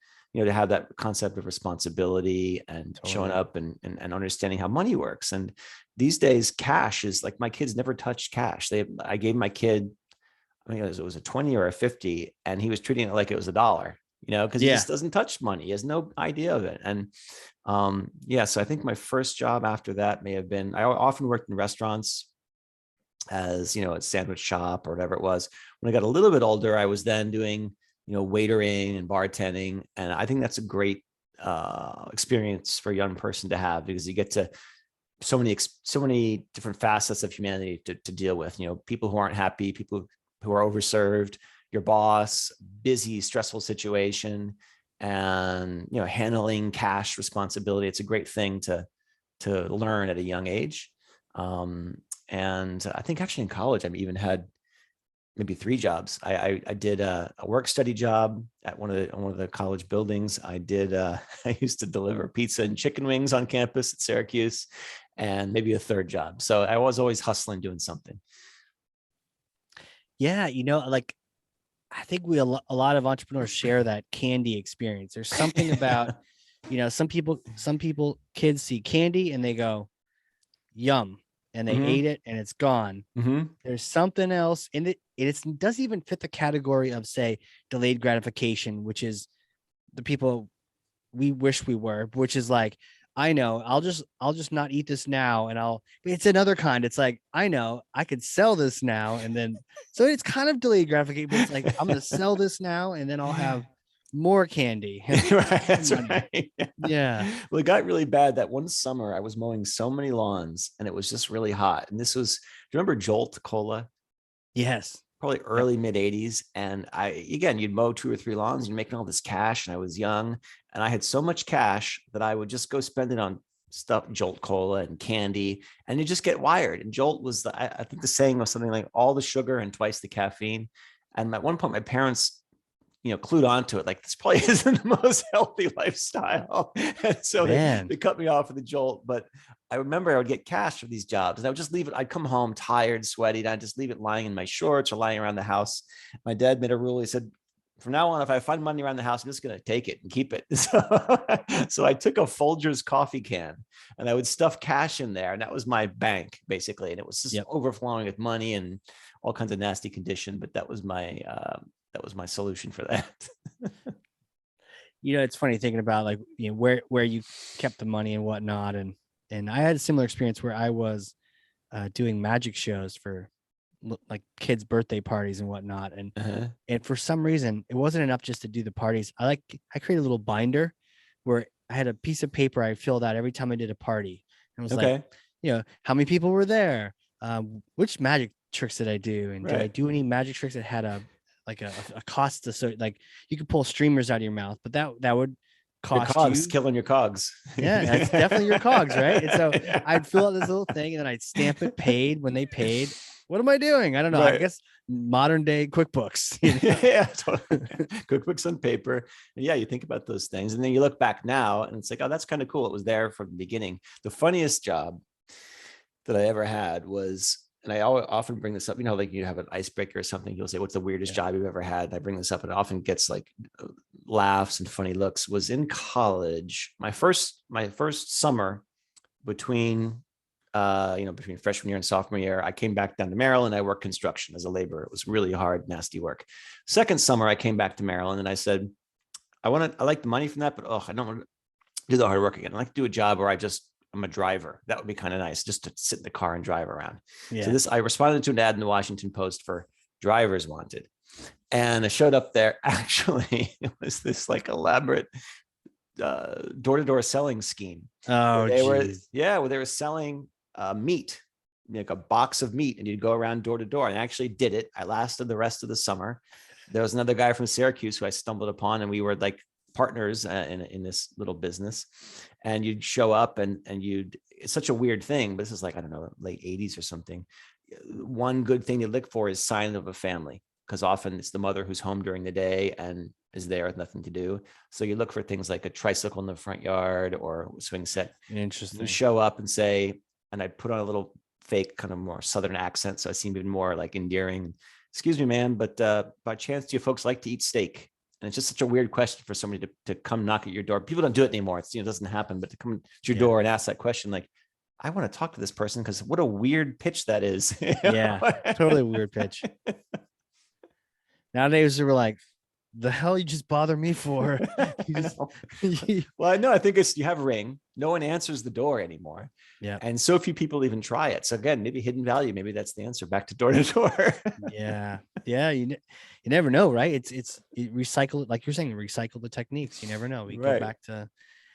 to have that concept of responsibility and showing Totally. up and understanding how money works. And these days, cash is like, my kids never touched cash. I gave my kid, I think it was a 20 or a 50, and he was treating it like it was a dollar, because he Yeah. just doesn't touch money. He has no idea of it. And yeah, so I think my first job after that may have been, I often worked in restaurants as, a sandwich shop or whatever it was. When I got a little bit older, I was then doing, waitering and bartending. And I think that's a great experience for a young person to have, because you get to so many different facets of humanity to deal with, people who aren't happy, people who are overserved, your boss, busy, stressful situation, and, handling cash responsibility. It's a great thing to learn at a young age. And I think actually in college, I've even had maybe 3 jobs. I did a work study job at one of the college buildings. I did I used to deliver pizza and chicken wings on campus at Syracuse, and maybe a 3rd job. So I was always hustling, doing something. Yeah. Like I think a lot of entrepreneurs share that candy experience. There's something about, some people, kids see candy and they go, yum, and they Mm-hmm. ate it and it's gone. Mm-hmm. There's something else in it. It doesn't even fit the category of, say, delayed gratification, which is the people we wish we were, which is like, I know I'll just not eat this now, and it's another kind. It's like, I know I could sell this now, and then, so it's kind of delayed gratification, but it's like, I'm gonna sell this now and then I'll have more candy and Right, more that's money. right. Yeah. Well, it got really bad that one summer. I was mowing so many lawns, and it was just really hot. And this was, do you remember Jolt Cola? Yes. Probably Yep. early mid 80s. And you'd mow 2 or 3 lawns, and you're making all this cash. And I was young, and I had so much cash that I would just go spend it on stuff, Jolt Cola and candy, and you just get wired. And Jolt was I think the saying was something like all the sugar and twice the caffeine. And at one point, my parents, clued onto it. Like, this probably isn't the most healthy lifestyle. And so Man. they cut me off with the Jolt. But I remember I would get cash for these jobs, and I would just leave it. I'd come home tired, sweaty, and I'd just leave it lying in my shorts or lying around the house. My dad made a rule. He said, from now on, if I find money around the house, I'm just going to take it and keep it. So I took a Folgers coffee can, and I would stuff cash in there. And that was my bank, basically. And it was just Yep. overflowing with money and all kinds of nasty condition. But that was my solution for that. It's funny thinking about, like, where you kept the money and whatnot, and I had a similar experience where I was doing magic shows for like kids' birthday parties and whatnot, and Uh-huh. and for some reason it wasn't enough just to do the parties. I created a little binder where I had a piece of paper I filled out every time I did a party, and it was like, Okay. how many people were there, which magic tricks did I do, and did I Right. do any magic tricks that had a cost to, so like you could pull streamers out of your mouth, but that would Your cost cogs, you. killing your cogs. Yeah, that's definitely your cogs, right? And so Yeah. I'd fill out this little thing and then I'd stamp it paid when they paid. What am I doing? I don't know. I Right. guess modern day QuickBooks, Yeah, totally. Cookbooks on paper. And yeah, you think about those things, and then you look back now, and it's like, oh, that's kind of cool. It was there from the beginning. The funniest job that I ever had was, and I often bring this up, like you have an icebreaker or something, you'll say, what's the weirdest Yeah. job you've ever had? And I bring this up, and it often gets like laughs and funny looks. Was in college, my first summer between between freshman year and sophomore year, I came back down to Maryland. I worked construction as a laborer. It was really hard, nasty work. Second summer, I came back to Maryland, and I said, I like the money from that, but I don't want to do the hard work again. I like to do a job where I'm a driver. That would be kind of nice, just to sit in the car and drive around. So Yeah. I responded to an ad in the Washington Post for drivers wanted. And I showed up there. Actually, it was this like elaborate door-to-door selling scheme. Oh, geez. Where they were selling meat, like a box of meat, and you'd go around door to door. And I actually did it. I lasted the rest of the summer. There was another guy from Syracuse who I stumbled upon, and we were like partners in this little business. And you'd show up, and it's such a weird thing, but this is like, I don't know, late 80s or something. One good thing you look for is sign of a family, because often it's the mother who's home during the day and is there with nothing to do. So you look for things like a tricycle in the front yard or a swing set. Interesting. You show up and say, and I put on a little fake kind of more Southern accent, so I seem even more like endearing. Excuse me, ma'am, but by chance, do you folks like to eat steak? And it's just such a weird question for somebody to come knock at your door. People don't do it anymore. It's, it doesn't happen, but to come to your door and ask that question, like, I want to talk to this person because what a weird pitch that is. Yeah, totally weird pitch. Nowadays, we're like, the hell you just bother me for? Well, I know. I think it's, you have a ring. No one answers the door anymore. Yeah. And so few people even try it. So again, maybe hidden value. Maybe that's the answer. Back to door. Yeah. Yeah. You never know, right? You recycle it. Like you're saying, recycle the techniques. You never know. We go back to,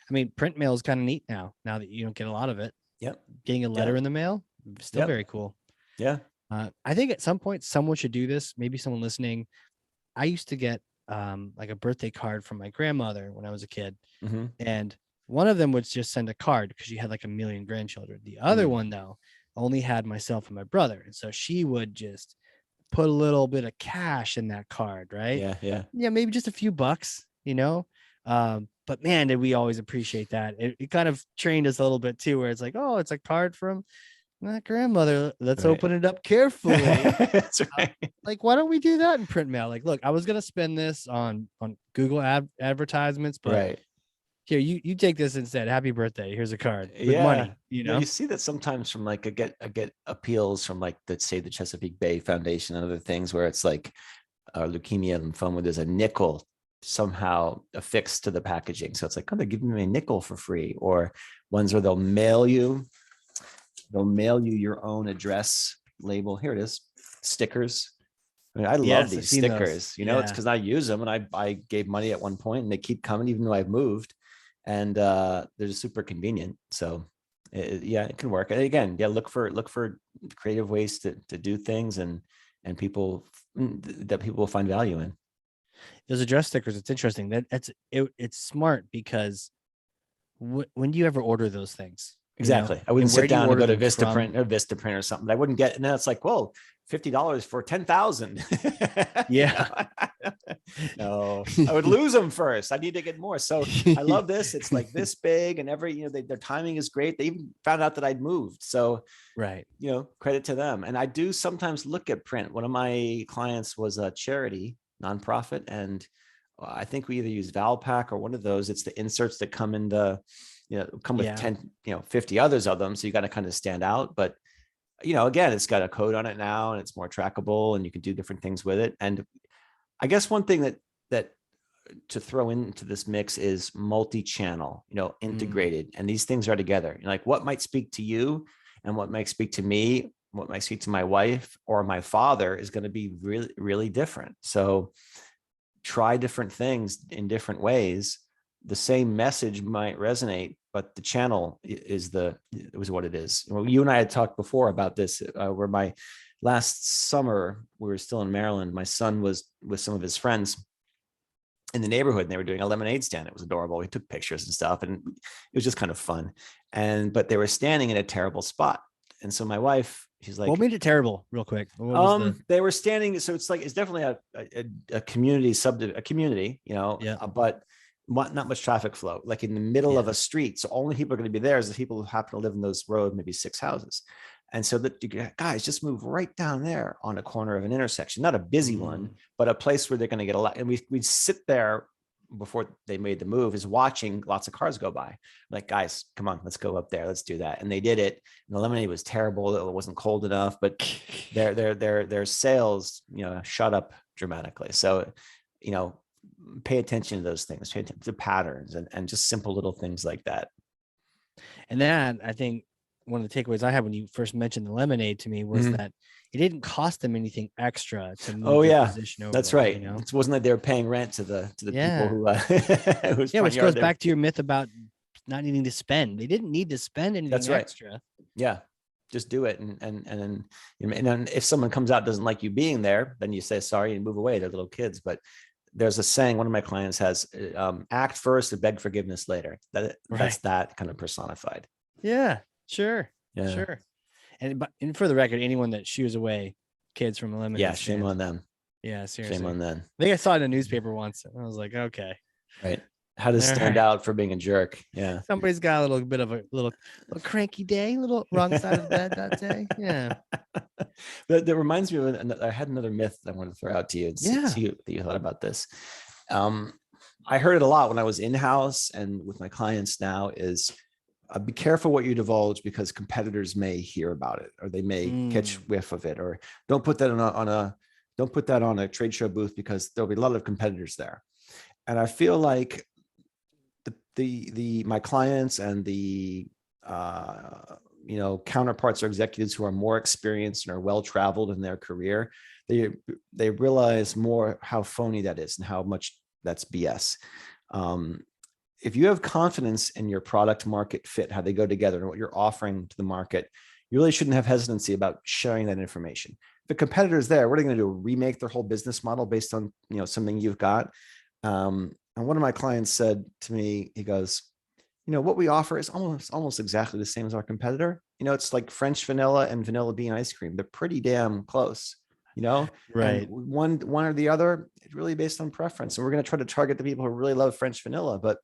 I mean, print mail is kind of neat now that you don't get a lot of it. Yep. Getting a letter in the mail, still very cool. Yeah. I think at some point someone should do this. Maybe someone listening. I used to get like a birthday card from my grandmother when I was a kid. Mm-hmm. And one of them would just send a card because she had like a million grandchildren. The other one, though, only had myself and my brother. And so she would just put a little bit of cash in that card, right? Yeah. Yeah. Yeah, maybe just a few bucks, but man, did we always appreciate that. It kind of trained us a little bit too, where it's like, oh, it's a card from my grandmother. Let's open it up carefully. That's right. Like, why don't we do that in print mail? Like, look, I was gonna spend this on Google advertisements, but here, you take this instead. Happy birthday. Here's a card with money. You see that sometimes from like I get appeals from like the Chesapeake Bay Foundation and other things where it's like leukemia and lymphoma. There's a nickel somehow affixed to the packaging, so it's like, oh, they're giving me a nickel for free. Or ones where they'll mail you your own address label. Here it is, stickers. I mean, I love these stickers. It's because I use them, and I gave money at one point, and they keep coming even though I've moved, and they're just super convenient. So it can work. And again, look for creative ways to do things, and people will find value in. Those address stickers, it's interesting. It's smart because when do you ever order those things? Exactly. I wouldn't sit down and go to Vistaprint or something. I wouldn't get, and then it's like, whoa, $50 for 10,000. Yeah. No, I would lose them first. I need to get more. So I love this. It's like this big, and their timing is great. They even found out that I'd moved. So, credit to them. And I do sometimes look at print. One of my clients was a charity nonprofit, and I think we either use Valpak or one of those. It's the inserts that come in come with 10, 50 others of them. So you got to kind of stand out. But, again, it's got a code on it now, and it's more trackable, and you can do different things with it. And I guess one thing that to throw into this mix is multi-channel, integrated. And these things are together. Like, what might speak to you and what might speak to me, what might speak to my wife or my father is going to be really, really different. So try different things in different ways. The same message might resonate, but the channel was what it is. You and I had talked before about this, where my last summer, we were still in Maryland. My son was with some of his friends in the neighborhood, and they were doing a lemonade stand. It was adorable. We took pictures and stuff, and it was just kind of fun. But they were standing in a terrible spot. And so my wife, she's like, what made it terrible, real quick? They were standing. So it's definitely a community but not much traffic flow, like in the middle of a street. So only people are going to be there is the people who happen to live in those road, maybe 6 houses. And so that guys just move right down there on a corner of an intersection, not a busy one, but a place where they're going to get a lot. And we'd sit there before they made the move, is watching lots of cars go by. Like, guys, come on, let's go up there. Let's do that. And they did it. And the lemonade was terrible. It wasn't cold enough, but their sales, shot up dramatically. So, pay attention to those things, pay attention to patterns and just simple little things like that. And that, I think, one of the takeaways I had when you first mentioned the lemonade to me was that it didn't cost them anything extra to move their position over. That's right. It wasn't like they were paying rent to the people who which goes back to your myth about not needing to spend. They didn't need to spend anything extra. Yeah. Just do it. And then if someone comes out and doesn't like you being there, then you say sorry and move away. They're little kids. But there's a saying one of my clients has, act first and beg forgiveness later. That's that kind of personified. Yeah, sure. Yeah. Sure. And for the record, anyone that shoos away kids from a lemonade stand, shame on them. Yeah, seriously. Shame on them. I think I saw it in a newspaper once. And I was like, okay. Right. How to stand out for being a jerk. Yeah. Somebody's got a little bit of a little cranky day, a little wrong side of the bed that day. Yeah. That reminds me of I had another myth I want to throw out to you and see that you thought about this. Um, I heard it a lot when I was in-house and with my clients now is be careful what you divulge because competitors may hear about it or they may catch whiff of it, or don't put that don't put that on a trade show booth because there'll be a lot of competitors there. And I feel like my clients and the counterparts or executives who are more experienced and are well traveled in their career, they realize more how phony that is and how much that's BS. If you have confidence in your product market fit, how they go together and what you're offering to the market, you really shouldn't have hesitancy about sharing that information. If the competitor's there, what are they going to do? Remake their whole business model based on something you've got? And one of my clients said to me, he goes, what we offer is almost exactly the same as our competitor. It's like French vanilla and vanilla bean ice cream. They're pretty damn close, Right. and one or the other, it's really based on preference. And we're going to try to target the people who really love French vanilla, but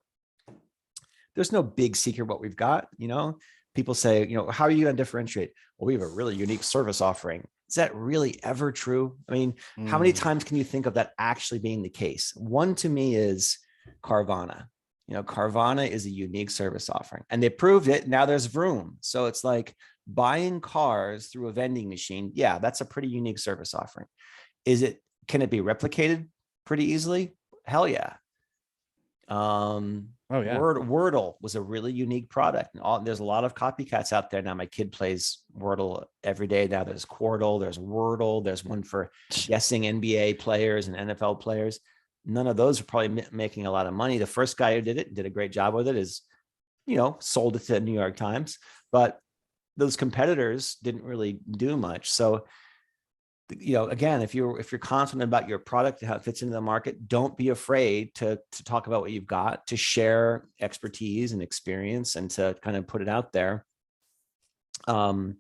there's no big secret what we've got. People say, how are you going to differentiate? Well, we have a really unique service offering. Is that really ever true? I mean, how many times can you think of that actually being the case? One to me is Carvana. Carvana is a unique service offering and they proved it. Now there's Vroom. So it's like buying cars through a vending machine. Yeah, that's a pretty unique service offering. Can it be replicated pretty easily? Hell yeah. Oh yeah. Wordle was a really unique product, and there's a lot of copycats out there now. My kid plays Wordle every day now. There's Quordle, there's Wordle, there's one for guessing NBA players and NFL players. None of those are probably making a lot of money. The first guy who did a great job with it, is sold it to the New York Times, but those competitors didn't really do much. So again, if you're confident about your product and how it fits into the market, don't be afraid to talk about what you've got, to share expertise and experience, and to kind of put it out there. And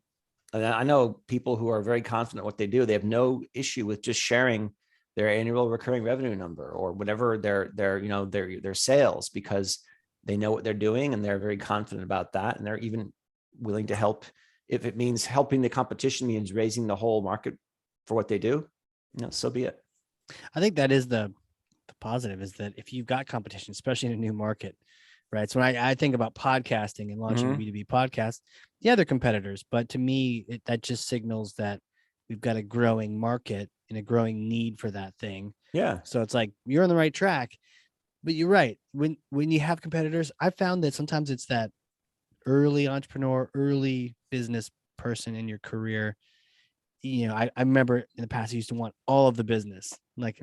I know people who are very confident what they do. They have no issue with just sharing their annual recurring revenue number or whatever their sales, because they know what they're doing and they're very confident about that, and they're even willing to help if it means helping the competition, means raising the whole market for what they do, so be it. I think that is the positive, is that if you've got competition, especially in a new market, right? So when I think about podcasting and launching a B2B podcast, yeah, they're competitors, but to me, that just signals that we've got a growing market and a growing need for that thing. Yeah. So it's like you're on the right track, but you're right. When you have competitors, I found that sometimes it's that early entrepreneur, early business person in your career. I remember in the past, I used to want all of the business, like,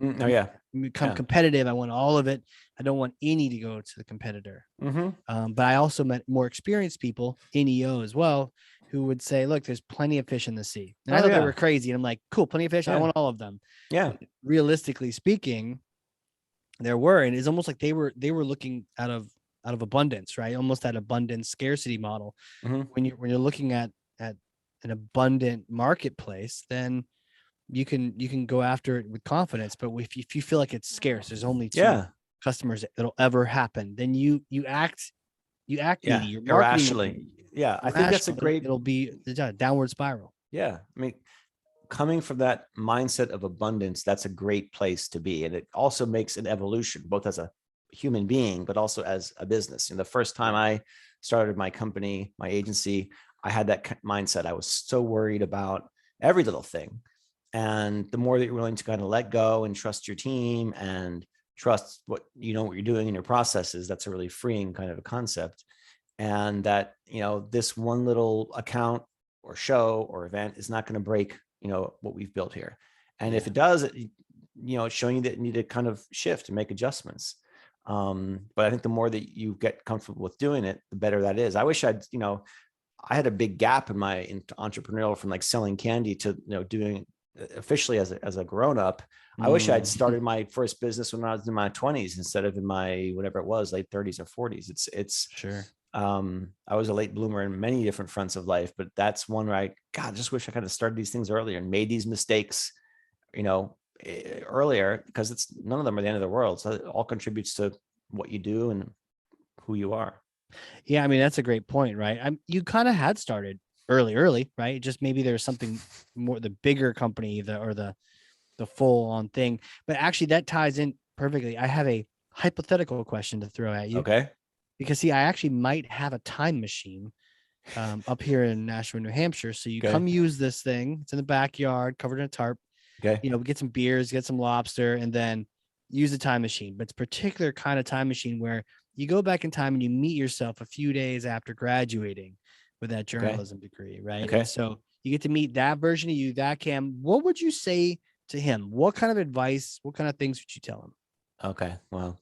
become competitive. I want all of it. I don't want any to go to the competitor. But I also met more experienced people in EO as well, who would say, look, there's plenty of fish in the sea. And I thought they were crazy. And I'm like, cool, plenty of fish. I want all of them. Yeah. But realistically speaking, there were, and it's almost like they were looking out of abundance, right? Almost that abundance scarcity model. When you're looking at an abundant marketplace, then you can go after it with confidence. But if you feel like it's scarce, there's only two customers that'll ever happen, then you act needy. Your irrationally. Yeah, I think that's a great. It'll be a downward spiral. Yeah, I mean, coming from that mindset of abundance, that's a great place to be, and it also makes an evolution, both as a human being, but also as a business. And the first time I started my company, my agency, I had that mindset. I was so worried about every little thing. And the more that you're willing to kind of let go and trust your team and trust what you're doing in your processes, that's a really freeing kind of a concept. And that, this one little account or show or event is not going to break, what we've built here. And if it does, it's showing you that you need to kind of shift and make adjustments. But I think the more that you get comfortable with doing it, the better that is. I wish I had a big gap in my entrepreneurial, from like selling candy to doing officially as a grown up. I wish I'd started my first business when I was in my 20s instead of in my whatever it was, late 30s or 40s. It's sure. I was a late bloomer in many different fronts of life, but that's one where I just wish I kind of started these things earlier and made these mistakes, earlier, because none of them are the end of the world. So it all contributes to what you do and who you are. Yeah, I mean, that's a great point, right? You kind of had started early, right? Just maybe there's something more, the bigger company, the full on thing. But actually that ties in perfectly. I have a hypothetical question to throw at you Okay. because see, I actually might have a time machine up here in Nashua, New Hampshire. So you Okay. come use this thing. It's in the backyard, covered in a tarp. Okay. Get some beers, get some lobster, and then use the time machine. But it's a particular kind of time machine where you go back in time and you meet yourself a few days after graduating with that Okay. journalism degree, right? And Okay. so you get to meet that version of you, that Cam. What would you say to him? What kind of advice, what kind of things would you tell him? Okay. Well,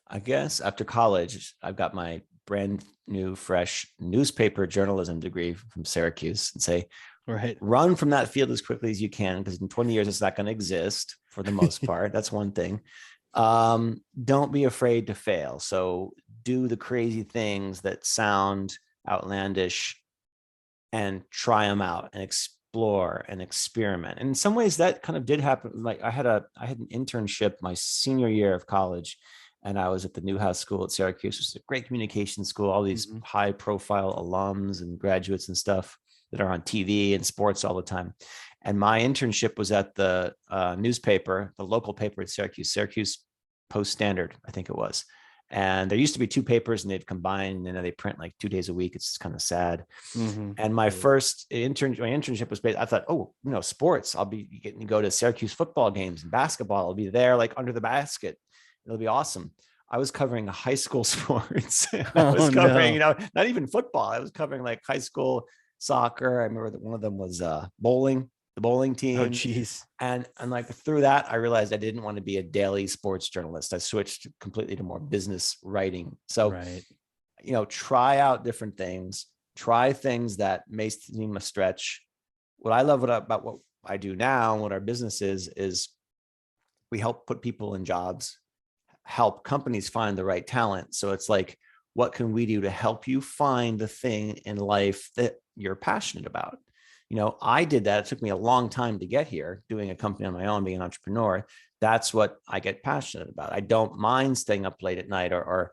I guess after college, I've got my brand new, fresh newspaper journalism degree from Syracuse, and say, Right. run from that field as quickly as you can, because in 20 years, it's not going to exist for the most part. That's one thing. Don't be afraid to fail. So do the crazy things that sound outlandish and try them out and explore and experiment. And in some ways that kind of did happen. Like I had an internship my senior year of college, and I was at the Newhouse School at Syracuse, which is a great communication school, all these high profile alums and graduates and stuff that are on TV and sports all the time. And my internship was at the newspaper, the local paper at Syracuse Post Standard, I think it was. And there used to be two papers, and they've combined, and they print like 2 days a week. It's kind of sad. And my first internship was based, I thought, oh, sports. I'll be getting to go to Syracuse football games and basketball. I'll be there like under the basket. It'll be awesome. I was covering high school sports. I was covering, not even football. I was covering like high school soccer. I remember that one of them was bowling, the bowling team. Oh, geez. And like through that, I realized I didn't want to be a daily sports journalist. I switched completely to more business writing. So, Right. Try out different things, try things that may seem a stretch. What I love about what I do now and what our business is we help put people in jobs, help companies find the right talent. So it's like, what can we do to help you find the thing in life that you're passionate about? I did that. It took me a long time to get here, doing a company on my own, being an entrepreneur. That's what I get passionate about. I don't mind staying up late at night or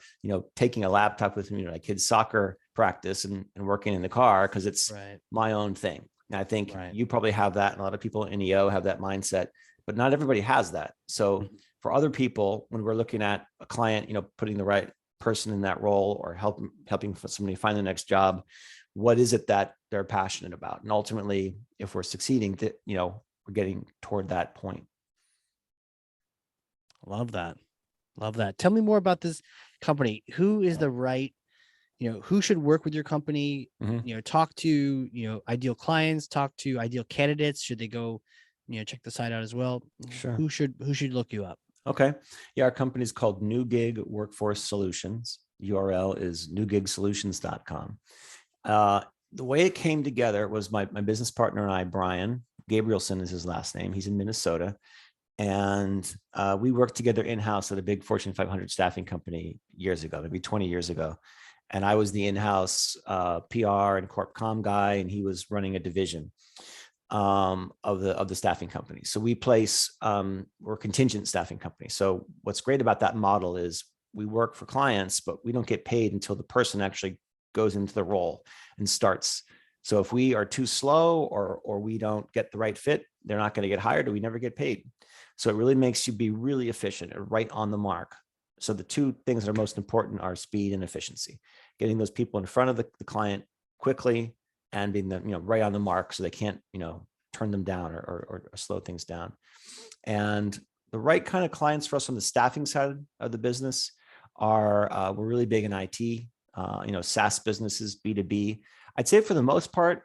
taking a laptop with me to my kids' soccer practice and working in the car, because it's my own thing. And I think you probably have that, and a lot of people in EO have that mindset, but not everybody has that. So for other people, when we're looking at a client, putting the right person in that role or helping somebody find the next job, what is it that they're passionate about? And ultimately, if we're succeeding, we're getting toward that point. Love that. Love that. Tell me more about this company. Who is the right, who should work with your company? Talk to, ideal clients, talk to ideal candidates. Should they go, check the site out as well? Sure. Who should look you up? Okay. Yeah. Our company is called New Gig Workforce Solutions. URL is newgigsolutions.com. The way it came together was my business partner and I, Brian Gabrielson is his last name. He's in Minnesota. And we worked together in-house at a big Fortune 500 staffing company years ago, maybe 20 years ago. And I was the in-house PR and corp comm guy, and he was running a division of the staffing company. So we place, we're a contingent staffing company. So what's great about that model is we work for clients, but we don't get paid until the person actually goes into the role and starts. So if we are too slow or we don't get the right fit, they're not going to get hired, or we never get paid. So it really makes you be really efficient and right on the mark. So the two things that are most important are speed and efficiency, getting those people in front of the client quickly and being right on the mark, so they can't, turn them down or slow things down. And the right kind of clients for us on the staffing side of the business are, we're really big in IT, SaaS businesses, B2B. I'd say for the most part,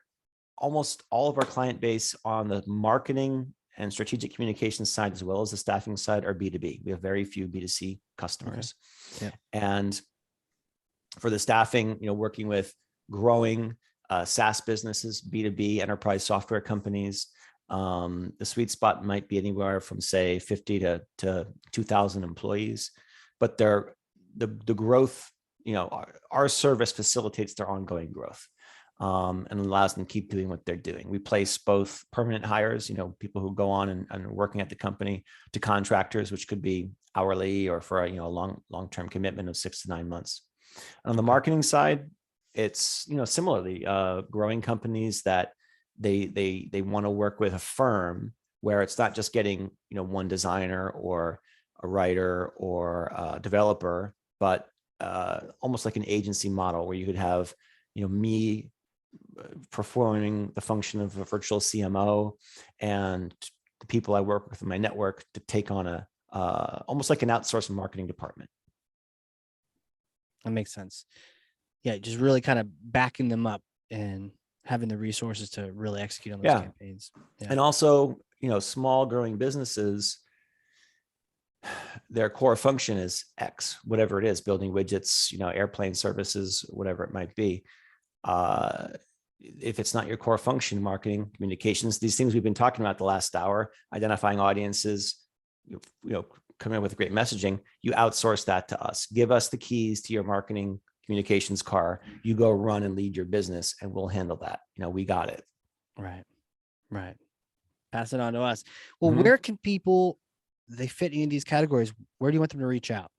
almost all of our client base on the marketing and strategic communications side, as well as the staffing side, are B2B. We have very few B2C customers. Okay. Yeah. And for the staffing, working with growing SaaS businesses, B2B enterprise software companies, the sweet spot might be anywhere from, say, 50 to 2,000 employees, but the growth, our service facilitates their ongoing growth. And allows them to keep doing what they're doing. We place both permanent hires, people who go on and working at the company, to contractors, which could be hourly or for a long-term commitment of 6 to 9 months. And on the marketing side, it's similarly growing companies that they want to work with a firm where it's not just getting one designer or a writer or a developer, but almost like an agency model where you could have, me performing the function of a virtual CMO and the people I work with in my network to take on a almost like an outsourced marketing department. That makes sense. Yeah, just really kind of backing them up and having the resources to really execute on those campaigns. Yeah. And also, small growing businesses, their core function is X, whatever it is, building widgets, airplane services, whatever it might be. If it's not your core function, marketing, communications, these things we've been talking about the last hour, identifying audiences, coming up with great messaging, you outsource that to us. Give us the keys to your marketing communications car. You go run and lead your business and we'll handle that. We got it. Right. Pass it on to us. Well, where can people, they fit in these categories? Where do you want them to reach out?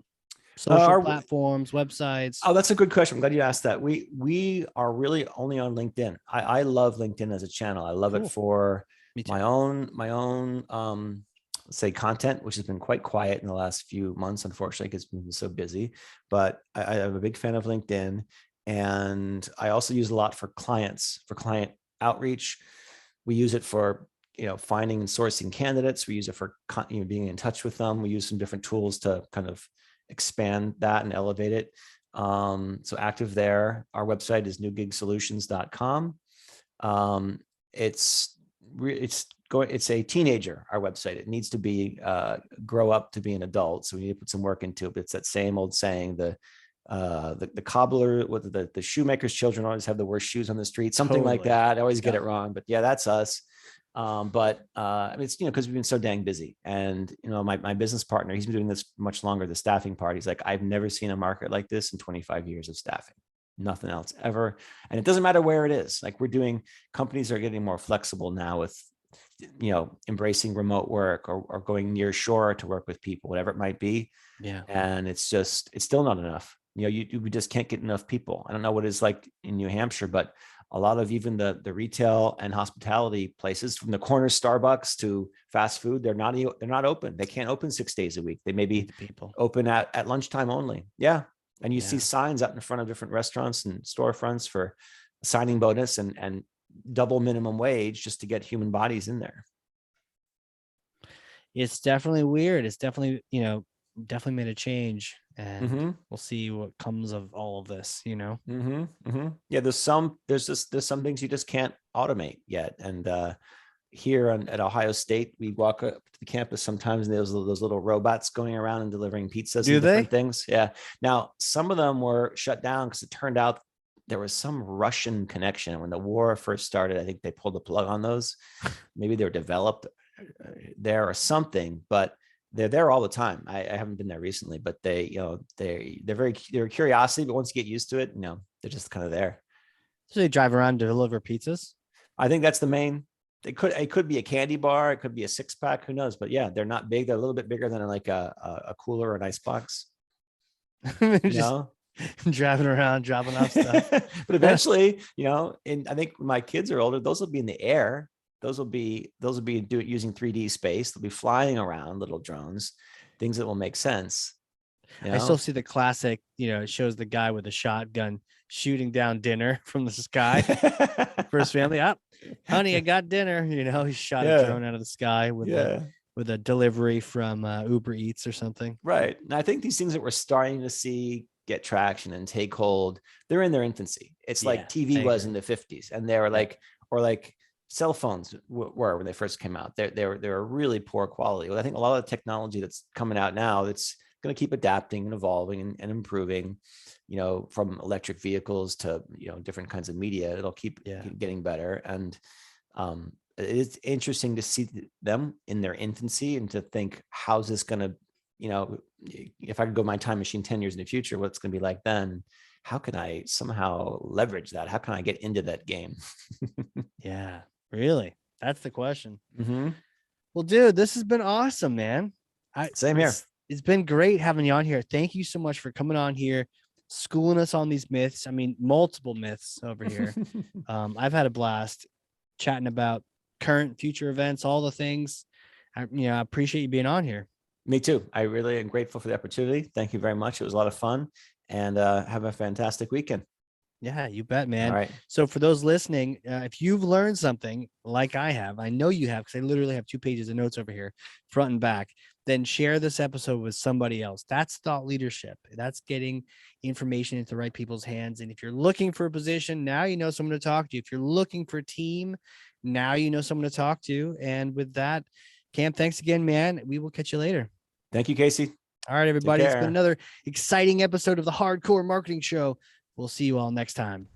Social platforms, websites? Oh, that's a good question. I'm glad you asked that. We are really only on LinkedIn. I love LinkedIn as a channel. I love it for my own let's say content, which has been quite quiet in the last few months, unfortunately, because we've been so busy. But I'm a big fan of LinkedIn. And I also use a lot for clients, for client outreach. We use it for finding and sourcing candidates. We use it for being in touch with them. We use some different tools to kind of expand that and elevate it. So active there. Our website is newgigsolutions.com. It's a teenager, our website. It needs to be grow up to be an adult. So we need to put some work into it. But it's that same old saying, the cobbler, with the shoemaker's children always have the worst shoes on the street, something like that. I always get it wrong, but yeah, that's us. But it's, because we've been so dang busy. And, my business partner, he's been doing this much longer, the staffing part. He's like, I've never seen a market like this in 25 years of staffing, nothing else ever. And it doesn't matter where it is. Like companies are getting more flexible now with, embracing remote work or going near shore to work with people, whatever it might be. Yeah. And it's still not enough. We just can't get enough people. I don't know what it's like in New Hampshire, but a lot of even the retail and hospitality places, from the corner Starbucks to fast food, they're not open. They can't open 6 days a week. They may be open at lunchtime only. Yeah. And you see signs out in front of different restaurants and storefronts for a signing bonus and double minimum wage just to get human bodies in there. It's definitely weird. It's definitely, definitely made a change, and we'll see what comes of all of this, Yeah, there's some things you just can't automate yet. And here at Ohio State, we walk up to the campus sometimes, and there's those little robots going around and delivering pizzas and different things. Yeah. Now, some of them were shut down because it turned out there was some Russian connection. When the war first started, I think they pulled the plug on those. Maybe they were developed there or something, but they're there all the time. I haven't been there recently, but they're a curiosity, but once you get used to it, they're just kind of there. So they drive around to deliver pizzas? I think that's the main. It could be a candy bar, it could be a 6-pack, who knows? But yeah, they're not big. They're a little bit bigger than like a cooler or an ice box. Driving around, dropping off stuff. But eventually, and I think when my kids are older, those will be in the air. Those will be using 3D space. They'll be flying around, little drones, things that will make sense. I still see the classic, it shows the guy with a shotgun shooting down dinner from the sky for his family. Honey, I got dinner. He shot a drone out of the sky with a delivery from Uber Eats or something. Right. And I think these things that we're starting to see get traction and take hold, they're in their infancy. It's like TV was in the 50s, and they were like cell phones were when they first came out. They were really poor quality. Well, I think a lot of the technology that's coming out now, that's going to keep adapting and evolving and improving, from electric vehicles to, different kinds of media. It'll keep getting better. And it's interesting to see them in their infancy and to think, how's this going to, if I could go my time machine 10 years in the future, what's going to be like then? How can I somehow leverage that? How can I get into that game? Yeah, really. That's the question. Well, dude, this has been awesome, man. Same here. It's been great having you on here. Thank you so much for coming on here, schooling us on these myths. I mean, multiple myths over here. I've had a blast chatting about current, future events, all the things. I appreciate you being on here. Me too. I really am grateful for the opportunity. Thank you very much. It was a lot of fun, and have a fantastic weekend. Yeah, you bet, All man. right. So for those listening, if you've learned something like I have, I know you have, because I literally have 2 pages of notes over here, front and back, then share this episode with somebody else. That's thought leadership. That's getting information into the right people's hands. And if you're looking for a position, now you know someone to talk to. If you're looking for a team, now you know someone to talk to. And with that, Cam, thanks again, man. We will catch you later. Thank you, Casey. All right, Take everybody. It's been care. another exciting episode of the Hardcore Marketing Show. We'll see you all next time.